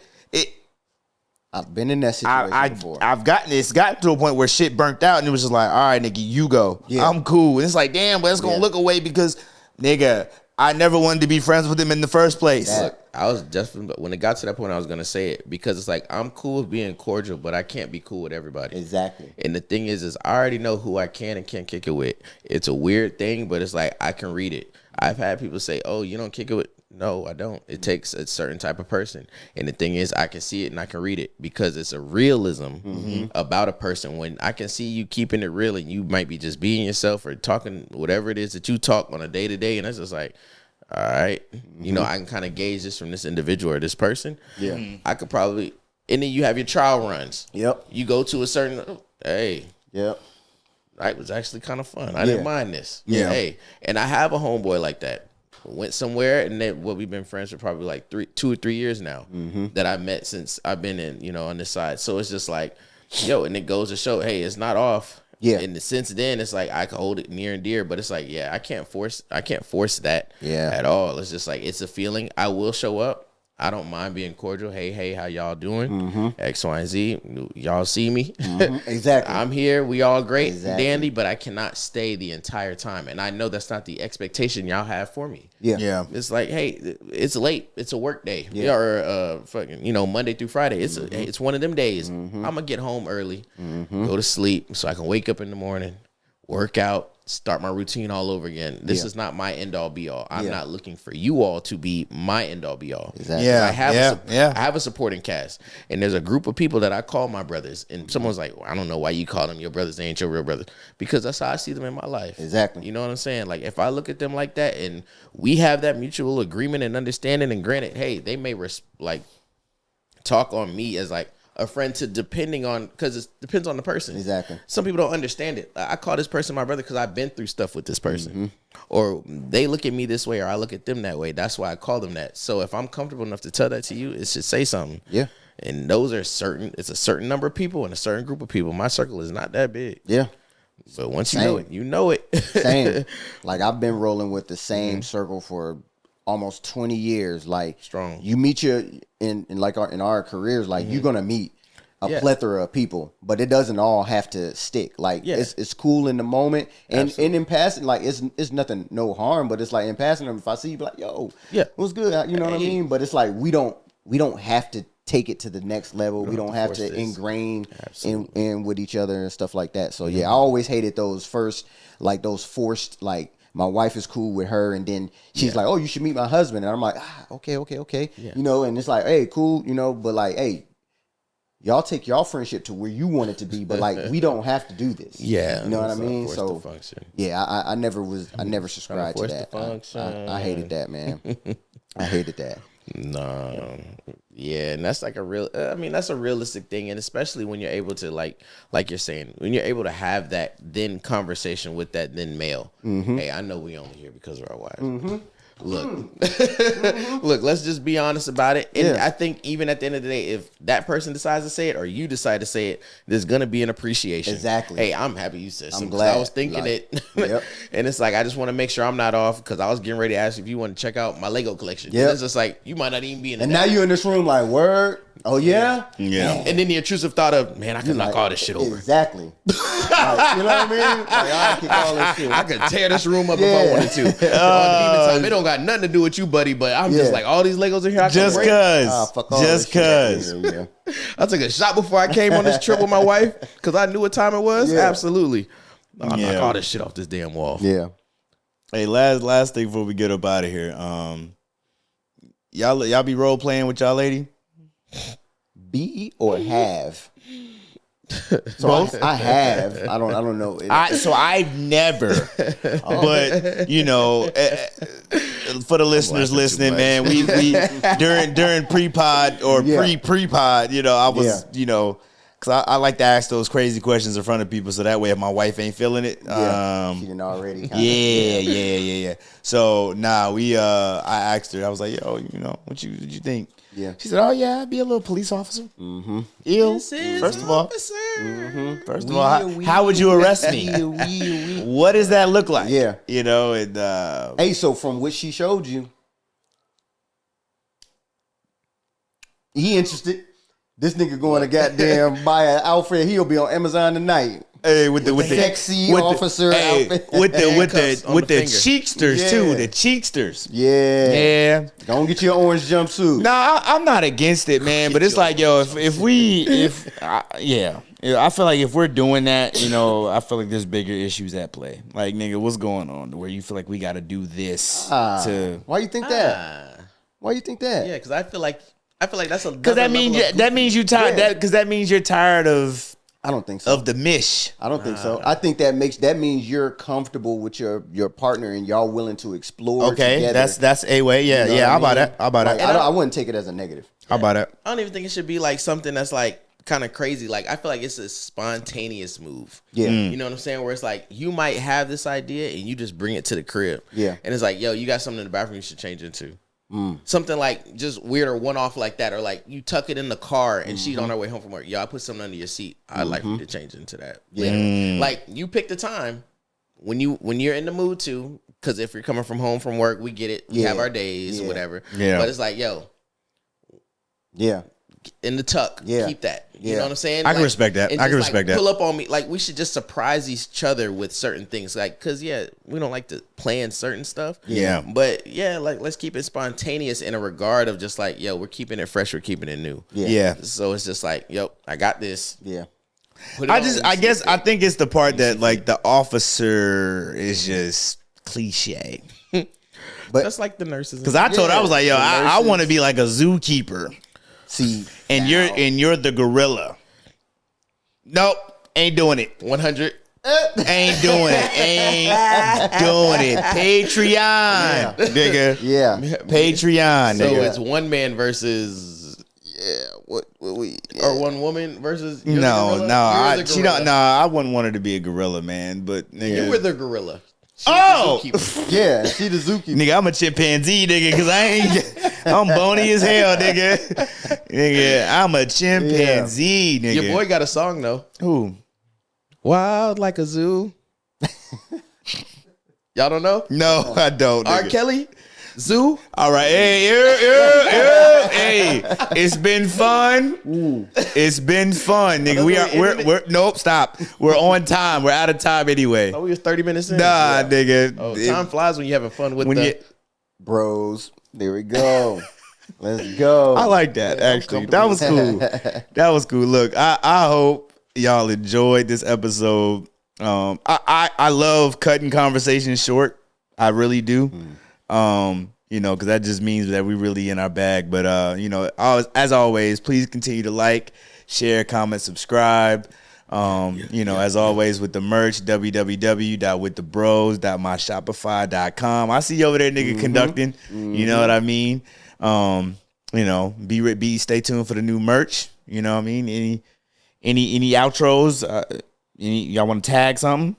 I've been in that situation before. it's gotten to a point where shit burnt out and it was just like, all right, nigga, you go. Yeah. I'm cool. And it's like, damn, but it's gonna look away because, nigga, I never wanted to be friends with him in the first place. Look, I was just, when it got to that point, I was gonna say it because it's like I'm cool with being cordial, but I can't be cool with everybody. Exactly. And the thing is I already know who I can and can't kick it with. It's a weird thing, but it's like I can read it. I've had people say, "Oh, you don't kick it with." No, I don't. It takes a certain type of person. And the thing is, I can see it and I can read it because it's a realism about a person. When I can see you keeping it real and you might be just being yourself or talking whatever it is that you talk on a day to day. And it's just like, all right, you know, I can kind of gauge this from this individual or this person. Yeah. I could probably, and then you have your trial runs. Yep. You go to a certain, hey, Yep. it was actually kind of fun. I didn't mind this. Yeah. Hey, and I have a homeboy like that. Went somewhere, and then we've been friends for probably like 2 or 3 years now that I met since I've been in, you know, on this side. So it's just like, yo, and it goes to show, hey, it's not off. Yeah. In the sense, then it's like I can hold it near and dear, but it's like, yeah, I can't force that at all. It's just like it's a feeling. I will show up. I don't mind being cordial. Hey, how y'all doing? X, Y, and Z. Y'all see me? Exactly. I'm here. We all great, Exactly. dandy, but I cannot stay the entire time. And I know that's not the expectation y'all have for me. Yeah. Yeah. It's like, hey, it's late. It's a work day. Yeah. Or fucking, you know, Monday through Friday. It's one of them days. I'm gonna get home early, go to sleep, so I can wake up in the morning, work out, start my routine all over again. This is not my end all be all. I'm not looking for you all to be my end all be all. Exactly. Yeah. I have a supporting cast, and there's a group of people that I call my brothers. And someone's like, well, I don't know why you call them your brothers. They ain't your real brothers, because that's how I see them in my life. Exactly. You know what I'm saying? Like if I look at them like that, and we have that mutual agreement and understanding, and granted, hey, they may talk on me as like a friend to depending on, because it depends on the person. Exactly. Some people don't understand it. I call this person my brother because I've been through stuff with this person, or they look at me this way, or I look at them that way. That's why I call them that. So if I'm comfortable enough to tell that to you, it should say something. Yeah. And those are certain. It's a certain number of people and a certain group of people. My circle is not that big. Yeah. But once you know it, you know it. Same. Like I've been rolling with the same circle for almost 20 years. Like Strong. You meet in our careers, like you're gonna meet a plethora of people, but it doesn't all have to stick. Like it's cool in the moment, and in passing, like it's nothing, no harm. But it's like in passing them, if I see you, be like, yo, what's good? You know what I mean? But it's like we don't have to take it to the next level. We don't have to ingrain in with each other and stuff like that. So I always hated those forced, like my wife is cool with her, and then she's like, oh, you should meet my husband, and I'm like, okay, you know, and it's like, hey, cool, you know, but like, hey, y'all take y'all friendship to where you want it to be, but like we don't have to do this. You know what I mean? So I never subscribed to that. I hated that, man. I hated that. No, and that's like that's a realistic thing, and especially when you're able to like you're saying, when you're able to have that then conversation with that then male. Hey, I know we only here because of our wives. Look, look, let's just be honest about it. And I think even at the end of the day, if that person decides to say it or you decide to say it, there's gonna be an appreciation. Exactly. Hey, I'm happy you said something. I'm glad. I was thinking it. And it's like, I just want to make sure I'm not off, because I was getting ready to ask if you want to check out my Lego collection. Yep. It's just like, you might not even be in the And now you're in this room like, word? Oh, yeah? Yeah. And then the intrusive thought of, man, I can knock all this shit over. Exactly. Like, you know what I mean? Like, I kick all this shit. I could tear this room up if I wanted to. On demon time, it don't got nothing to do with you, buddy, but I'm just like, all these Legos in here, I can Just break. cause. Yeah. I took a shot before I came on this trip with my wife, because I knew what time it was. Yeah. Absolutely. I'll knock all this shit off this damn wall. Yeah. Hey, last thing before we get up out of here. Y'all be role playing with y'all lady? Be or have? So I have. I don't know. So I've never, but you know, for the listeners listening, man, we during pre-pod or pre-pod, you know, I was, you know, because I like to ask those crazy questions in front of people, so that way if my wife ain't feeling it, she didn't already. Yeah. So I asked her, I was like, yo, you know, what you think? Yeah. She said, "Oh yeah, I'd be a little police officer." Mm-hmm. First of all, how would you arrest me? What does that look like? Yeah. You know, and hey, so from what she showed you, he interested. This nigga going to goddamn buy an outfit. He'll be on Amazon tonight. Hey, with the sexy officer outfit. with the cheeksters too, the cheeksters. Yeah. Go get your orange jumpsuit. Nah, I'm not against it, man. But it's like, yo, I feel like if we're doing that, you know, I feel like there's bigger issues at play. Like, nigga, what's going on? Where you feel like we got to do this to? Why you think that? Why you think that? Yeah, because I feel like that's a because that means you tired. Because that means you're tired of. I don't think so. Of the mish. I don't think so. I think that means you're comfortable with your partner and y'all willing to explore. Okay, together. that's a way. Yeah, You know I'll what buy that. I'll buy that. I wouldn't take it as a negative. I'll buy that. I don't even think it should be like something that's like kind of crazy. Like I feel like it's a spontaneous move. Yeah. You know what I'm saying? Where it's like you might have this idea and you just bring it to the crib. Yeah. And it's like, yo, you got something in the bathroom you should change into. Something like just weird or one off like that, or like you tuck it in the car and she's on her way home from work. Yo, I put something under your seat. I'd like for you to change into that. Yeah, like you pick the time when you're in the mood to. Because if you're coming from home from work, we get it. We have our days, or whatever. Yeah, but it's like, yo, in the tuck, keep that. You know what I'm saying? I can respect that. I can respect that. Pull up on me. Like, we should just surprise each other with certain things. Like, because, we don't like to plan certain stuff. Yeah. But, like, let's keep it spontaneous in a regard of just like, yo, we're keeping it fresh. We're keeping it new. Yeah. So it's just like, yo, I got this. Yeah. I think it's the part that, like, the officer is just cliche. But that's like the nurses. Because I told her, I was like, yo, I want to be like a zookeeper. See, and you're the gorilla. Nope, ain't doing it. 100. Ain't doing it. Patreon, nigga. Yeah, Patreon. So nigga. it's one man versus what we or one woman versus no. I wouldn't want her to be a gorilla, man. But nigga, you were the gorilla. She she the zookeeper. Nigga, I'm a chimpanzee, nigga, because I'm bony as hell, nigga. Nigga, I'm a chimpanzee, nigga. Your boy got a song though. Who? Wild like a zoo. Y'all don't know? No, I don't. R. Kelly, Zoo. All right, hey, it's been fun. Ooh. It's been fun, nigga. We're nope, stop. We're on time. We're out of time anyway. Oh, we was 30 minutes in. Nah, nigga. Oh, time flies when you're having fun with Bros. There we go. Let's go. I like that, actually. That was cool. That was cool. Look, I hope y'all enjoyed this episode. I love cutting conversations short. I really do. You know, because that just means that we really in our bag. But you know, as always, please continue to like, share, comment, subscribe. You know, as always with the merch, www.withthebros.myshopify.com. I see you over there, nigga, conducting. You know what I mean? You know, stay tuned for the new merch. You know what I mean? Any outros? Y'all want to tag something?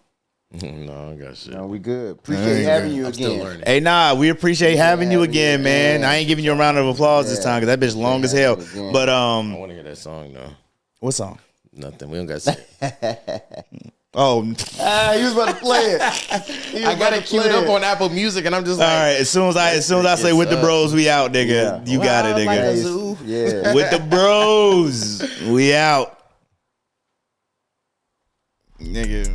No, I got shit. No, we good. Appreciate having you again. Hey, we appreciate having you again, man. I ain't giving you a round of applause this time because that bitch long as hell. But I want to hear that song though. What song? Nothing. We don't got to say it. Oh, he was about to play it. I got it queued up on Apple Music, and I'm just like, all right. As soon as I say with the bros, we out, nigga. You got it, nigga. Yeah. With the bros, we out, nigga.